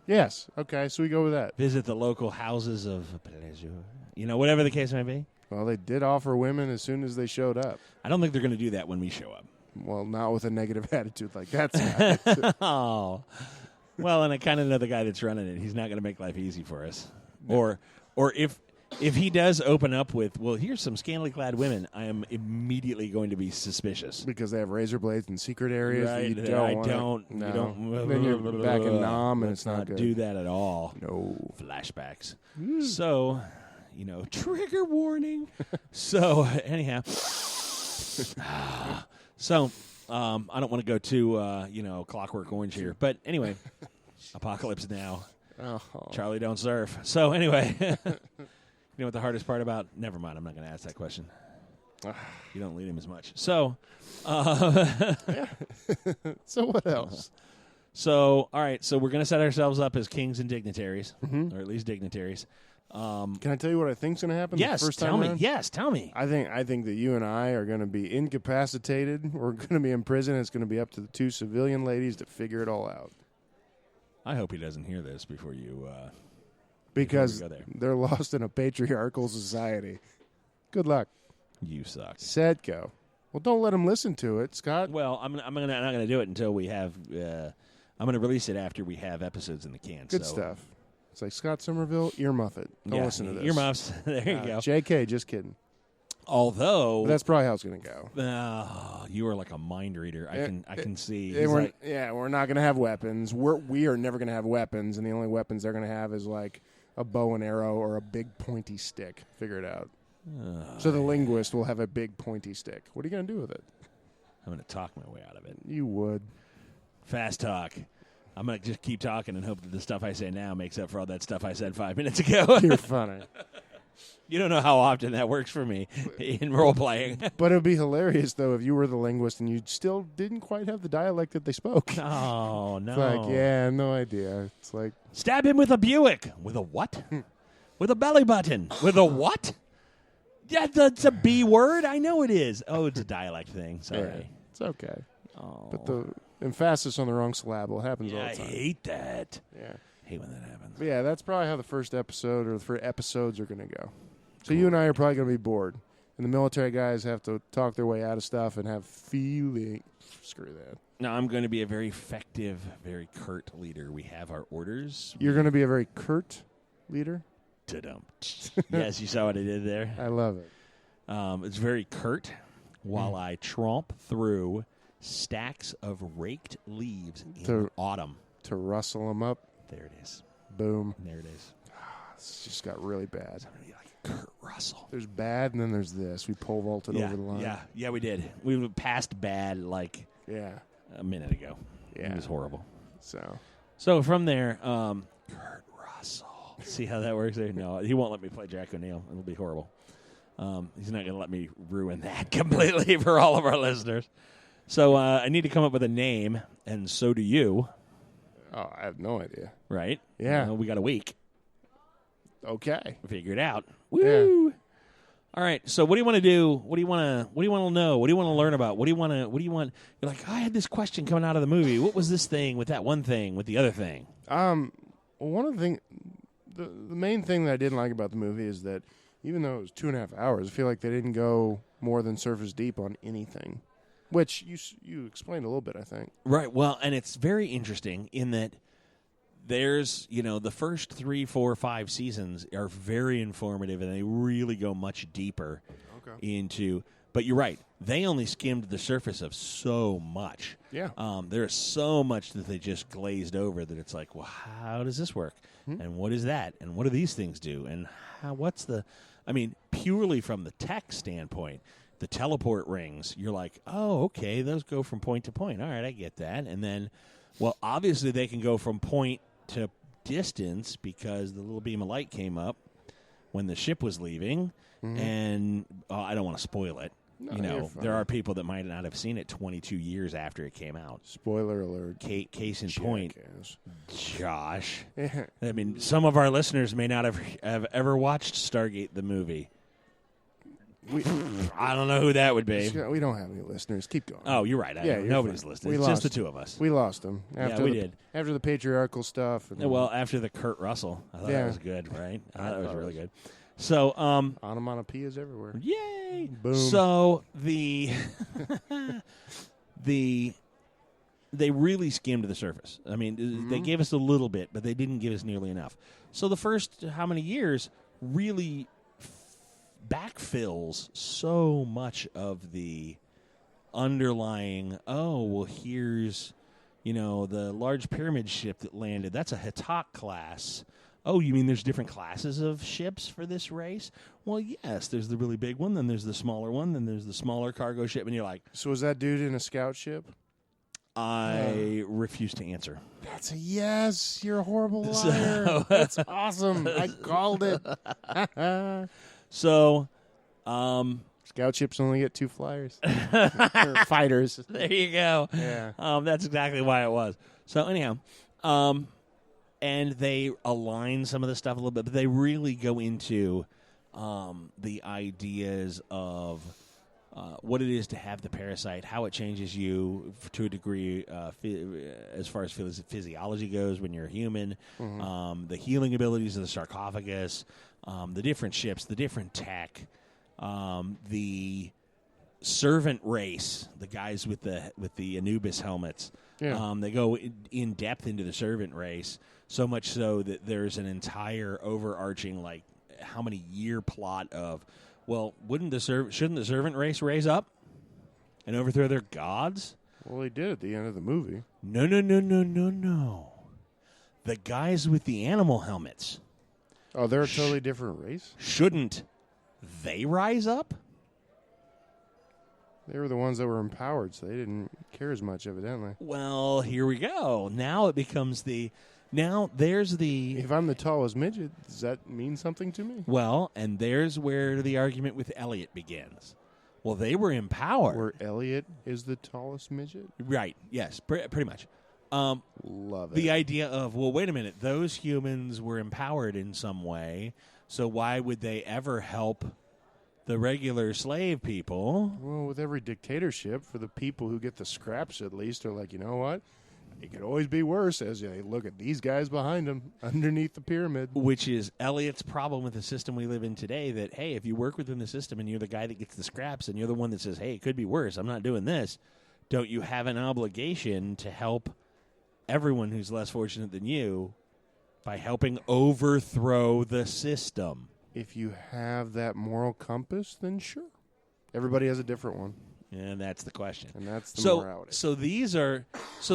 Yes. Okay, so we go with that. visit the local houses of pleasure? Whatever the case may be. Well, they did offer women as soon as they showed up. I don't think they're going to do that when we show up. Well, not with a negative attitude like that, Scott. Oh. Well, and I kind of know the guy that's running it. He's not going to make life easy for us. Or if he does open up with, well, here's some scantily clad women, I am immediately going to be suspicious. Because they have razor blades in secret areas. Right, That you don't I don't. No. You don't. Then you're back in Nam, and Let's it's not good. do that at all. No. Flashbacks. So, trigger warning. So, anyhow. So, I don't want to go too, Clockwork Orange here. But anyway, Apocalypse Now. Oh. Charlie don't surf. So, anyway. You know what the hardest part about? Never mind. I'm not going to ask that question. You don't lead him as much. So, So what else? So, all right. So we're going to set ourselves up as kings and dignitaries, Mm-hmm. or at least dignitaries. Can I tell you what I think's going to happen? Yes, the first time tell me. around? Yes, tell me. I think that you and I are going to be incapacitated. We're going to be in prison. It's going to be up to the two civilian ladies to figure it all out. I hope he doesn't hear this before you. Because Before we go there. they're lost in a patriarchal society. Good luck. You suck. Set go. Well, don't let them listen to it, Scott. Well, I'm not going to do it until we have. I'm going to release it after we have episodes in the can. Good so. stuff. It's like Scott Somerville, earmuff it. Don't listen to this. Earmuffs. There you go. JK, just kidding. Although But that's probably how it's going to go. You are like a mind reader. I can see. We're not going to have weapons. We are never going to have weapons, and the only weapons they're going to have is like a bow and arrow or a big pointy stick. Figure it out. So the linguist will have a big pointy stick. What are you going to do with it? I'm going to talk my way out of it. You would. Fast talk. I'm going to just keep talking and hope that the stuff I say now makes up for all that stuff I said 5 minutes ago. You're funny. You don't know how often that works for me in role-playing. But it would be hilarious, though, if you were the linguist and you still didn't quite have the dialect that they spoke. Oh, no. It's like, yeah, no idea. It's like... Stab him with a Buick. With a what? With a belly button. With a what? Yeah, that's a B word. I know it is. Oh, it's a dialect thing. Sorry. Yeah, it's okay. Oh. But the emphasis on the wrong syllable happens all I the time. hate that. Yeah. Hate when that happens. But yeah, that's probably how the first episode or the first episodes are going to go. So you and I are probably going to be bored. And the military guys have to talk their way out of stuff and have feeling. Screw that. No, I'm going to be a very effective, very curt leader. We have our orders. You're going to be a very curt leader? Ta-dum. Yes, you saw what I did there. I love it. It's very curt while I tromp through stacks of raked leaves in autumn. To rustle them up. There it is. Boom. There it is. It's just got really bad. I'm going to be like Kurt Russell. There's bad, and then there's this. We pole vaulted over the line. Yeah, we did. We passed bad like a minute ago. Yeah. It was horrible. So from there, Kurt Russell. See how that works there? No, he won't let me play Jack O'Neill. It'll be horrible. He's not going to let me ruin that completely for all of our listeners. So I need to come up with a name, and so do you. Oh, I have no idea. Right? Yeah. We got a week. Okay. Figure it out. Woo! Yeah. All right. So what do you want to do? What do you want to know? What do you want to learn about? What do you want? You're like, I had this question coming out of the movie. What was this thing with that one thing with the other thing? Well, one of the things, the main thing that I didn't like about the movie is that even though it was 2.5 hours, I feel like they didn't go more than surface deep on anything, which you explained a little bit, I think. Right. Well, and it's very interesting in that there's, the first 3, 4, 5 seasons are very informative, and they really go much deeper into. But you're right; they only skimmed the surface of so much. Yeah. There's so much that they just glazed over that it's like, well, how does this work? And what is that? And what do these things do? And what's the? I mean, purely from the tech standpoint, the teleport rings. You're like, oh, okay, those go from point to point. All right, I get that. And then, well, obviously they can go from point to distance because the little beam of light came up when the ship was leaving, and I don't want to spoil it. No, there are people that might not have seen it 22 years after it came out. Spoiler alert. Case in point, Josh. Yeah. I mean, some of our listeners may not have ever watched Stargate the movie. I don't know who that would be. We don't have any listeners. Keep going. Oh, you're right. Nobody's listening. It's just the two of us. We lost them. We did. After the patriarchal stuff. Well, after the Kurt Russell. I thought that was good, right? I thought that was really good. So, onomatopoeias everywhere. Yay! Boom. So they really skimmed the surface. I mean, they gave us a little bit, but they didn't give us nearly enough. So the first how many years really backfills so much of the underlying, here's, the large pyramid ship that landed. That's a Hatak class. Oh, you mean there's different classes of ships for this race? Well, yes, there's the really big one, then there's the smaller one, then there's the smaller cargo ship, and you're like... So was that dude in a scout ship? I refuse to answer. That's a yes. You're a horrible liar. That's awesome. I called it. So, scout ships only get 2 flyers. Or fighters. There you go. Yeah. That's exactly why it was. So anyhow, and they align some of the stuff a little bit, but they really go into the ideas of what it is to have the parasite, how it changes you to a degree as far as physiology goes when you're a human, the healing abilities of the sarcophagus, the different ships, the different tech, the servant race, the guys with the Anubis helmets. Yeah. They go in depth into the servant race, so much so that there's an entire overarching, like, how many year plot of, well, shouldn't the servant race raise up and overthrow their gods? Well, they did at the end of the movie. No. The guys with the animal helmets. Oh, they're a totally different race? Shouldn't they rise up? They were the ones that were empowered, so they didn't care as much, evidently. Well, here we go. Now it becomes there's the... If I'm the tallest midget, does that mean something to me? Well, and there's where the argument with Elliot begins. Well, they were empowered. Where Elliot is the tallest midget? Right, yes, pretty much. Love it. The idea of, well, wait a minute, those humans were empowered in some way, so why would they ever help the regular slave people? Well, with every dictatorship, for the people who get the scraps at least, are like, you know what? It could always be worse as you look at these guys behind them underneath the pyramid. Which is Elliot's problem with the system we live in today, that, hey, if you work within the system and you're the guy that gets the scraps and you're the one that says, hey, it could be worse, I'm not doing this, don't you have an obligation to help everyone who's less fortunate than you by helping overthrow the system? If you have that moral compass, then sure. Everybody has a different one. And that's the question. And that's the morality. So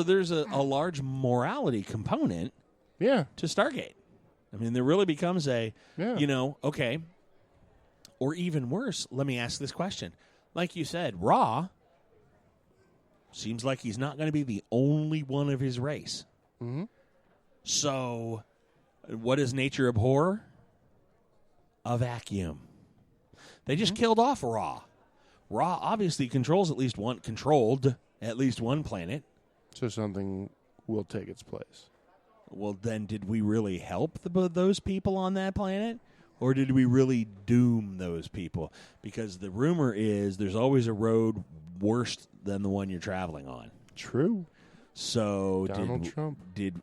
there's a large morality component to Stargate. I mean, there really becomes okay. Or even worse, let me ask this question. Like you said, Ra seems like he's not going to be the only one of his race. Mm-hmm. So what does nature abhor? A vacuum. They just killed off Ra. Ra obviously controlled at least one planet. So something will take its place. Well, then did we really help those people on that planet? Or did we really doom those people? Because the rumor is there's always a road worse than the one you're traveling on. True. So Donald Trump. Did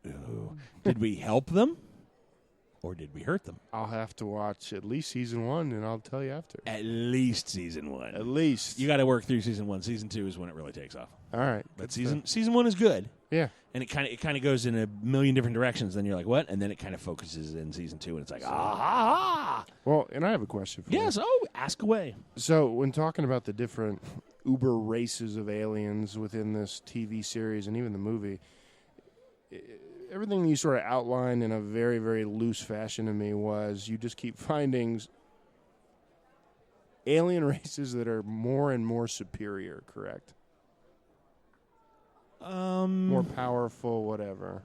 we help them? Or did we hurt them? I'll have to watch at least season 1, and I'll tell you after. At least season 1. At least. You got to work through season 1. Season 2 is when it really takes off. All right. But season 1 is good. Yeah. And it kind of goes in a million different directions. Then you're like, what? And then it kind of focuses in season 2, and it's like, ah. Well, and I have a question for you. Yes. Ask away. So when talking about the different uber races of aliens within this TV series and even the movie, everything you sort of outlined in a very, very loose fashion to me was you just keep finding alien races that are more and more superior, correct? More powerful, whatever.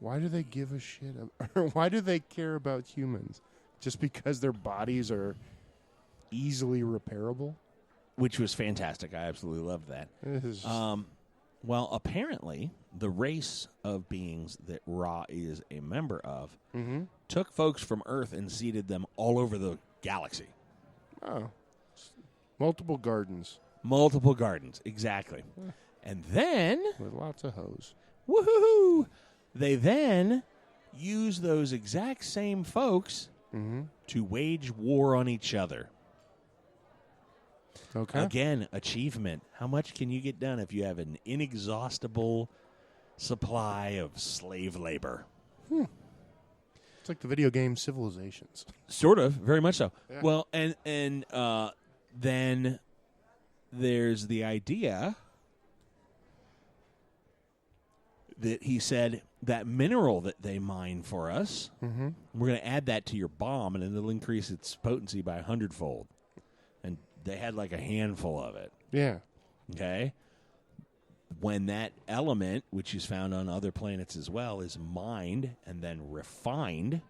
Why do they give a shit? Or why do they care about humans? Just because their bodies are easily repairable? Which was fantastic. I absolutely loved that. Well, apparently, the race of beings that Ra is a member of took folks from Earth and seeded them all over the galaxy. Oh. Multiple gardens. Multiple gardens, exactly. And then... with lots of hoes. Woohoo! They then use those exact same folks to wage war on each other. Okay. Again, achievement. How much can you get done if you have an inexhaustible supply of slave labor? It's like the video game Civilizations. Sort of, very much so. Yeah. Well, and then there's the idea that he said that mineral that they mine for us, we're going to add that to your bomb, and it'll increase its potency by 100-fold. And they had like a handful of it. Yeah. Okay? When that element, which is found on other planets as well, is mined and then refined,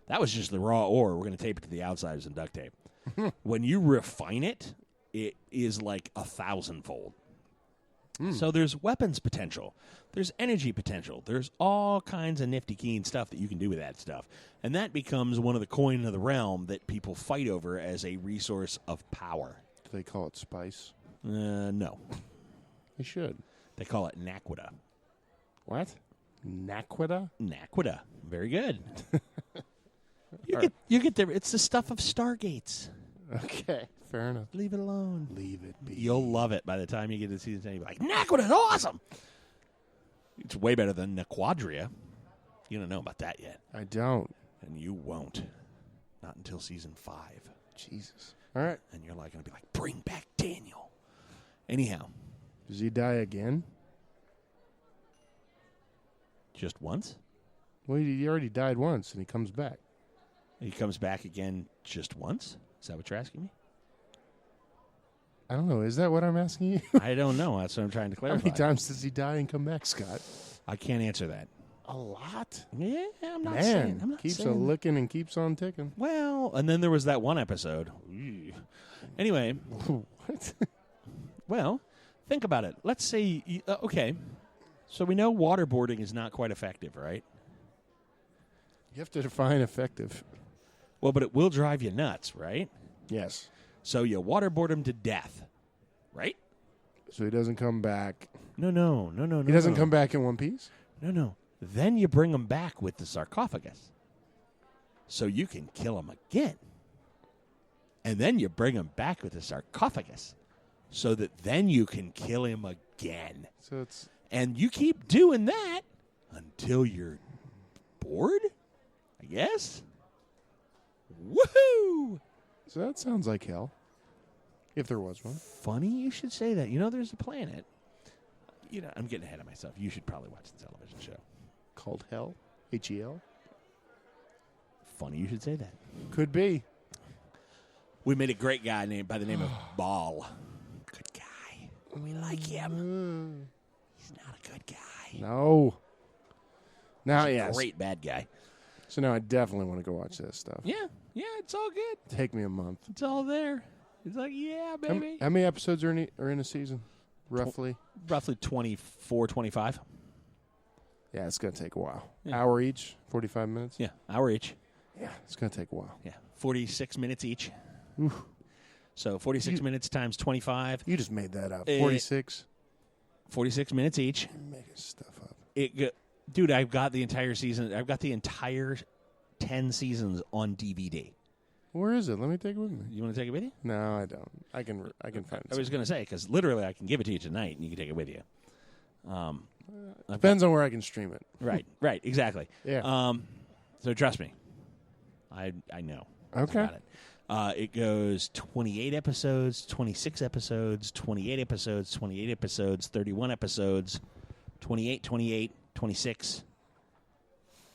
that was just the raw ore. We're going to tape it to the outside with some duct tape. When you refine it, it is like 1,000-fold. So there's weapons potential. There's energy potential. There's all kinds of nifty keen stuff that you can do with that stuff. And that becomes one of the coin of the realm that people fight over as a resource of power. Do they call it spice? No. They should. They call it naquita. What? Naquita? Naquita. Very good. You get there. It's the stuff of Stargates. Okay, fair enough. Leave it alone. Leave it be. You'll love it by the time you get to season 10. You'll be like, Naquita's awesome. It's way better than Naquadria. You don't know about that yet. I don't. And you won't. Not until season 5. Jesus. All right. And you're like going to be like, bring back Daniel. Anyhow. Does he die again? Just once? Well, he already died once, and he comes back. He comes back again just once? Is that what you're asking me? I don't know. Is that what I'm asking you? I don't know. That's what I'm trying to clarify. How many times does he die and come back, Scott? I can't answer that. A lot. Yeah, I'm not Man, saying. I'm not keeps saying. a licking and keeps on ticking. Well, and then there was that one episode. Ew. Anyway. What? Well, think about it. Let's say, okay, so we know waterboarding is not quite effective, right? You have to define effective. Well, but it will drive you nuts, right? Yes. So you waterboard him to death, right? So he doesn't come back. No. He doesn't come back in one piece? No. Then you bring him back with the sarcophagus. So you can kill him again. And then you bring him back with the sarcophagus. So that then you can kill him again. So it's... And you keep doing that until you're bored, I guess. Woohoo! So that sounds like hell. If there was one. Funny you should say that. You know, there's a planet. You know, I'm getting ahead of myself. You should probably watch the television show. Called Hell? H-E-L? Funny you should say that. Could be. We made a great guy named by the name of Ball. Good guy. We like him. He's not a good guy. No. Now, He's a yes. great bad guy. So now I definitely want to go watch this stuff. Yeah. Yeah, it's all good. Take me a month. It's all there. It's like, yeah, baby. How many episodes are in a season, roughly? Roughly 24, 25. Yeah, it's going to take a while. Yeah. Hour each, 45 minutes? Yeah, hour each. Yeah, it's going to take a while. Yeah, 46 minutes each. Oof. So 46 minutes times 25. You just made that up. 46? 46 minutes each. You're making stuff up. Dude, I've got the entire season. I've got the entire 10 seasons on DVD. Where is it? Let me take it with me. You want to take it with you? No, I don't. I can find it. I was going to say, because literally I can give it to you tonight, and you can take it with you. Depends on where I can stream it. Right, exactly. Yeah. So trust me, I know. Okay. About it. It goes 28 episodes, 26 episodes, 28 episodes, 28 episodes, 31 episodes, 28, 28, 26,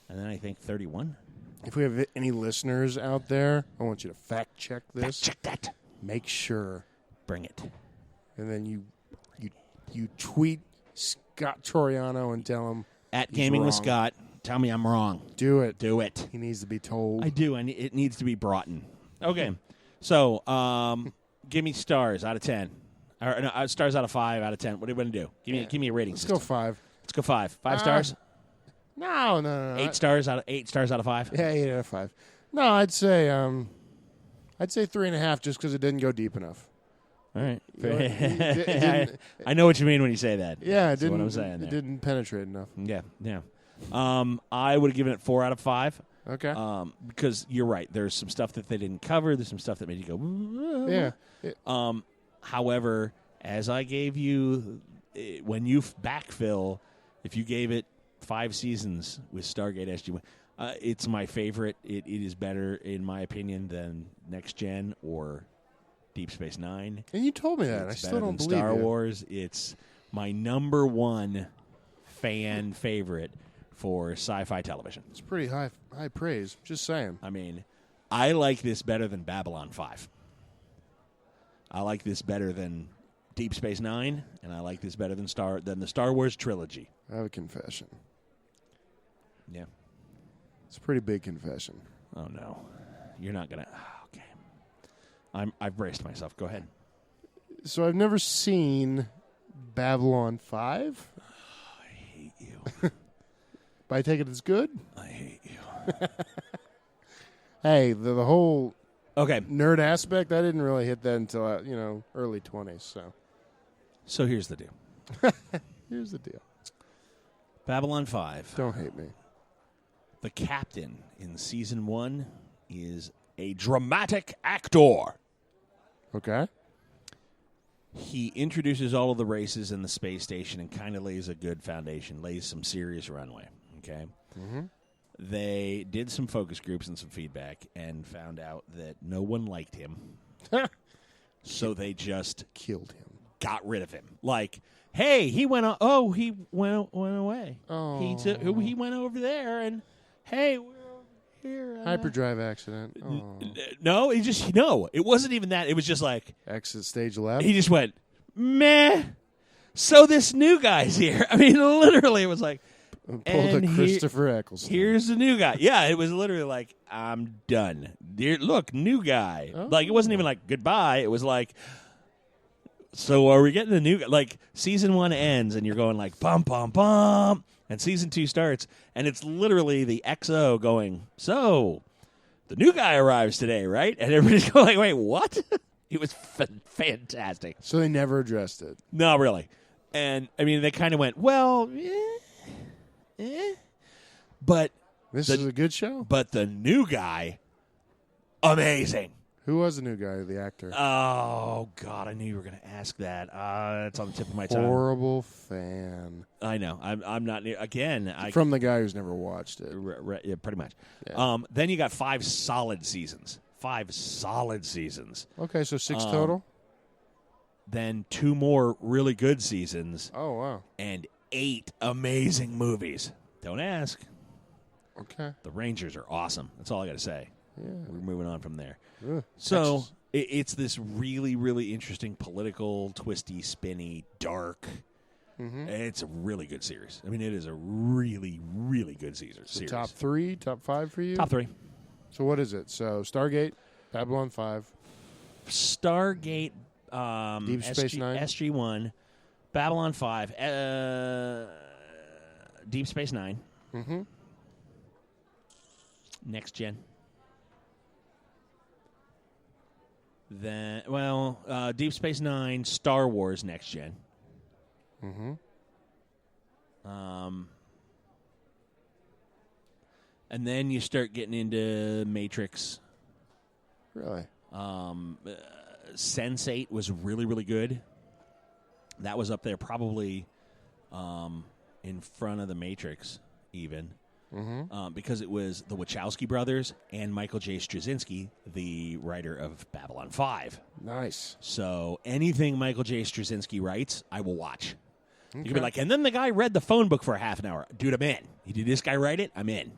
and then I think 31. If we have any listeners out there, I want you to fact check this. Fact check that. Make sure. Bring it. And then you tweet Scott Toriano and tell him At he's Gaming with wrong. Scott, tell me I'm wrong. Do it. Do it. He needs to be told. I do. It needs to be brought in. Okay. So, give me stars out of 10. Or, no, stars out of 5 out of 10. What do you want to do? Give me a rating Let's system. go 5. Let's go 5. 5 stars? No. 8 stars out of 5? Yeah, 8 out of 5. No, I'd say 3.5 just because it didn't go deep enough. All right. It didn't- I know what you mean when you say that. Yeah, That's what I'm saying there. It didn't penetrate enough. Yeah. I would have given it 4 out of 5. Okay. Because you're right. There's some stuff that they didn't cover. There's some stuff that made you go. Yeah. However, as I gave you, when you backfill, if you gave it 5 seasons with Stargate SG-1, it's my favorite. It is better, in my opinion, than Next Gen or Deep Space Nine. And you told me that. It's I still better don't than believe Star you. Wars. It's my number 1 fan favorite for sci-fi television. It's pretty high praise. Just saying. I mean, I like this better than Babylon 5. I like this better than Deep Space Nine, and I like this better than the Star Wars trilogy. I have a confession. Yeah. It's a pretty big confession. Oh no, you're not gonna. Okay. I've braced myself. Go ahead. So I've never seen Babylon 5. I hate you. But I take it as good. I hate you. Hey, the whole Okay. nerd aspect, I didn't really hit that until early 20s. So here's the deal. Here's the deal. Babylon 5. Don't hate me. The captain in season 1 is a dramatic actor. Okay. He introduces all of the races in the space station and kind of lays a good foundation, lays some serious runway. Okay. Mm-hmm. They did some focus groups and some feedback and found out that no one liked him. So they just Killed him. got rid of him. Like, hey, he went he went away. Oh. He went over there, and hey, we're over here. Hyperdrive accident. Oh. No, it wasn't even that. It was just like Exit stage left. he just went meh. So this new guy's here. I mean, literally, it was like Pulled and a Christopher Eccleston. here's the new guy. Yeah, it was literally like I'm done. Look, new guy. Oh. Like it wasn't even like goodbye. It was like. So are we getting a new? Like season 1 ends and you're going like bum bum bum, and season 2 starts and it's literally the XO going. So the new guy arrives today, right? And everybody's going like, wait, what? It was fantastic. So they never addressed it. No, really. And I mean, they kind of went, well, but This is a good show. but the new guy, amazing. Who was the new guy, the actor? Oh, God, I knew you were going to ask that. It's on the tip of my tongue. Horrible fan. I know. I'm not near. Again, From the guy who's never watched it. yeah, pretty much. Yeah. Then you got 5 solid seasons. 5 solid seasons. Okay, so 6 total? Then 2 more really good seasons. Oh, wow. And 8 amazing movies. Don't ask. Okay. The Rangers are awesome. That's all I got to say. Yeah. We're moving on from there. Ugh, So Texas. it's this really, really interesting, political, twisty, spinny, dark. Mm-hmm. And it's a really good series. I mean, it is a really, really good series. So top 3, top 5 for you? Top 3. So what is it? So Stargate, Babylon 5. Stargate, Deep Space Nine? SG-1, Babylon 5, Deep Space Nine. Mm-hmm. Next Gen. Then, Deep Space Nine, Star Wars Next Gen. Mm-hmm. And then you start getting into Matrix. Really? Sense8 was really, really good. That was up there probably in front of the Matrix even. Mm-hmm. Because it was the Wachowski brothers and Michael J. Straczynski, the writer of Babylon 5. Nice. So anything Michael J. Straczynski writes, I will watch. Okay. You can be like, and then the guy read the phone book for a half an hour. Dude, I'm in. Did this guy write it? I'm in.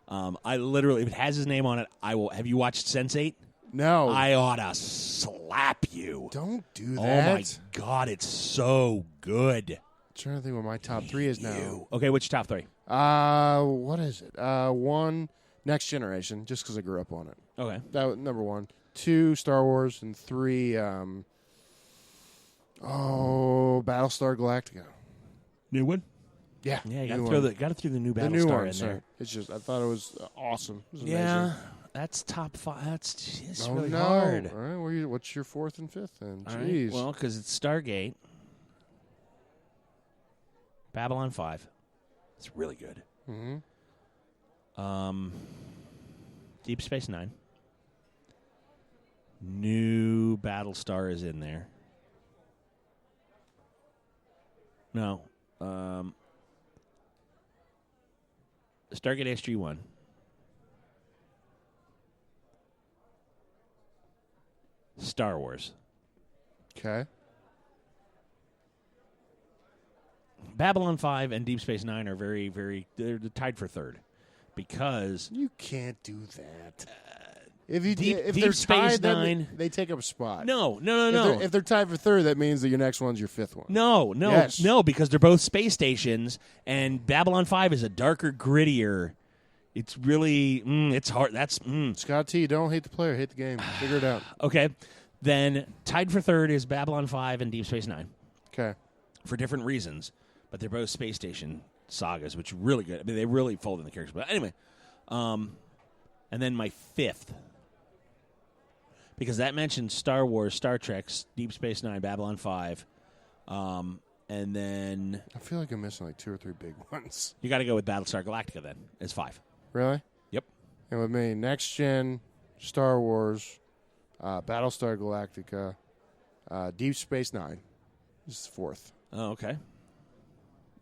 I literally, if it has his name on it, I will. Have you watched Sense8? No. I ought to slap you. Don't do that. Oh, my God. It's so good. I'm trying to think what my top 3 is now. Okay, what's your top 3? What is it? 1, Next Generation, just because I grew up on it. Okay. That was number 1. 2, Star Wars, and 3, Battlestar Galactica. New one? Yeah. Yeah, you new got one. to throw the new The new Battlestar one, in sir. there. It's just, I thought it was awesome. It was Yeah, amazing. that's top 5. That's Oh, really no. hard. All right, what's your 4th and 5th then? All right. Jeez. Well, because it's Stargate, Babylon 5. It's really good. Mm-hmm. Deep Space Nine. New Battlestar is in there. No. Stargate SG-1. Star Wars. Okay. Babylon 5 and Deep Space Nine are very, very... They're tied for third. Because... You can't do that. If Deep they're Space tied, then Nine- they take up a spot. No. If they're tied for third, that means that your next one's your 5th one. No, Yes. because they're both space stations, and Babylon 5 is a darker, grittier. It's really, it's hard. That's Scott T, don't hate the player, hate the game. Figure it out. okay. Then tied for third is Babylon 5 and Deep Space Nine Okay. for different reasons, but they're both space station sagas, which are really good. I mean, they really fold in the characters. But anyway, and then my 5th. Because that mentions Star Wars, Star Trek, Deep Space Nine, Babylon 5, and then I feel like I'm missing like 2 or 3 big ones. you got to go with Battlestar Galactica then. It's 5. Really? Yep. And with me, Next Gen, Star Wars, Battlestar Galactica, Deep Space Nine. This is 4th. Oh, okay.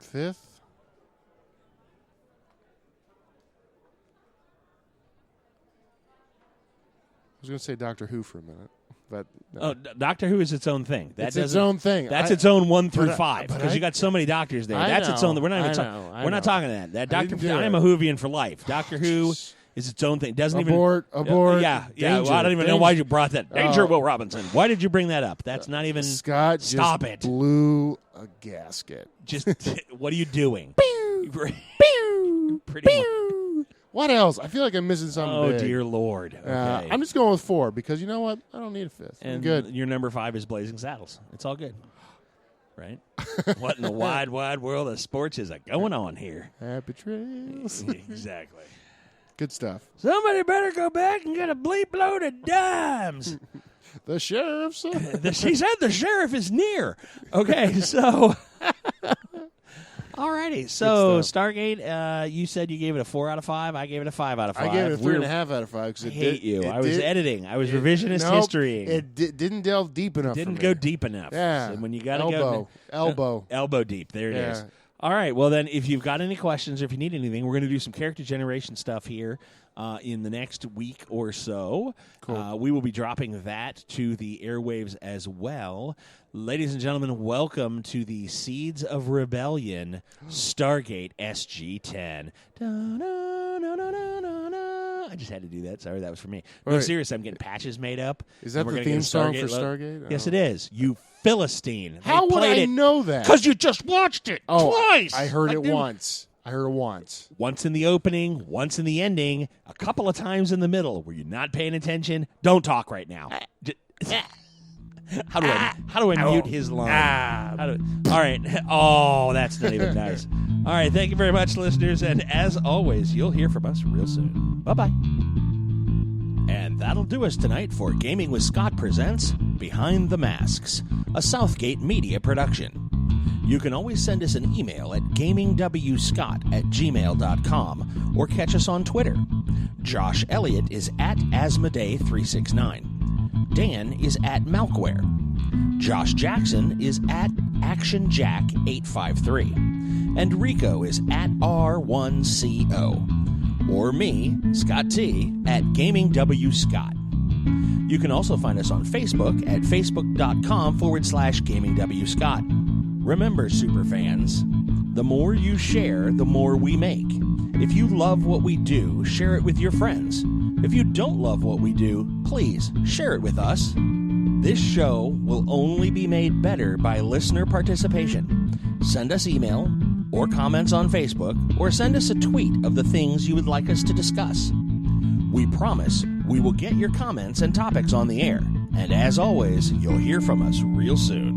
5th? I was going to say Doctor Who for a minute, but no. Oh, Doctor Who is its own thing. It's its own thing. That's its own 1 through but 5 but because you got so many doctors there. I That's its know, own. We're not even. I We're not know. talking that. That I Doctor. didn't do I am it. a Whovian for life. Doctor Who is its own thing. Doesn't Abort. Yeah. Well, I don't even know why you brought that. Danger, Will Robinson. Why did you bring that up? That's not even. Scott Stop just it. blew a gasket. Just what are you doing? Pretty much. What else? I feel like I'm missing something Oh big. Dear Lord. Okay. I'm just going with 4 because you know what? I don't need a 5th. I'm and good. your number 5 is Blazing Saddles. It's all good. Right? What in the wide, wide world of sports is going on here? Happy trails. Exactly. Good stuff. Somebody better go back and get a bleep load of dimes. The sheriff said. She said the sheriff is near. Okay, so... Alrighty, so Stargate, you said you gave it a 4 out of 5. I gave it a 5 out of 5. I gave it a 3.5 out of 5 because I hate you. I was editing. I was revisionist history. It didn't delve deep enough. Didn't for go me. deep enough. Yeah, So when you got to elbow, elbow. elbow deep. There it is. All right. Well, then, if you've got any questions, or if you need anything, we're going to do some character generation stuff here in the next week or so. Cool. We will be dropping that to the airwaves as well. Ladies and gentlemen, welcome to the Seeds of Rebellion Stargate SG-10. I just had to do that. Sorry, that was for me. No, Wait. seriously, I'm getting patches made up. Is that and we're the gonna get theme a song for logo. Stargate? Yes, Oh. it is. You Philistine. How would I know that? Because you just watched it twice. I heard it didn't- once. I heard it once. Once in the opening, once in the ending, a couple of times in the middle. Were you not paying attention? Don't talk right now. How do I mute his line? All right. Oh, that's not even nice. All right. Thank you very much, listeners. And as always, you'll hear from us real soon. Bye-bye. And that'll do us tonight for Gaming with Scott presents Behind the Masks, a Southgate Media production. You can always send us an email at gamingwscott@gmail.com or catch us on Twitter. Josh Elliott is at Asmodee369. Dan is at Malkware. Josh Jackson is at ActionJack853. And Rico is at R1CO. Or me, Scott T, at GamingWScott. You can also find us on Facebook at facebook.com/GamingWScott. Remember, superfans, the more you share, the more we make. If you love what we do, share it with your friends. If you don't love what we do, please share it with us. This show will only be made better by listener participation. Send us email or comments on Facebook, or send us a tweet of the things you would like us to discuss. We promise we will get your comments and topics on the air. And as always, you'll hear from us real soon.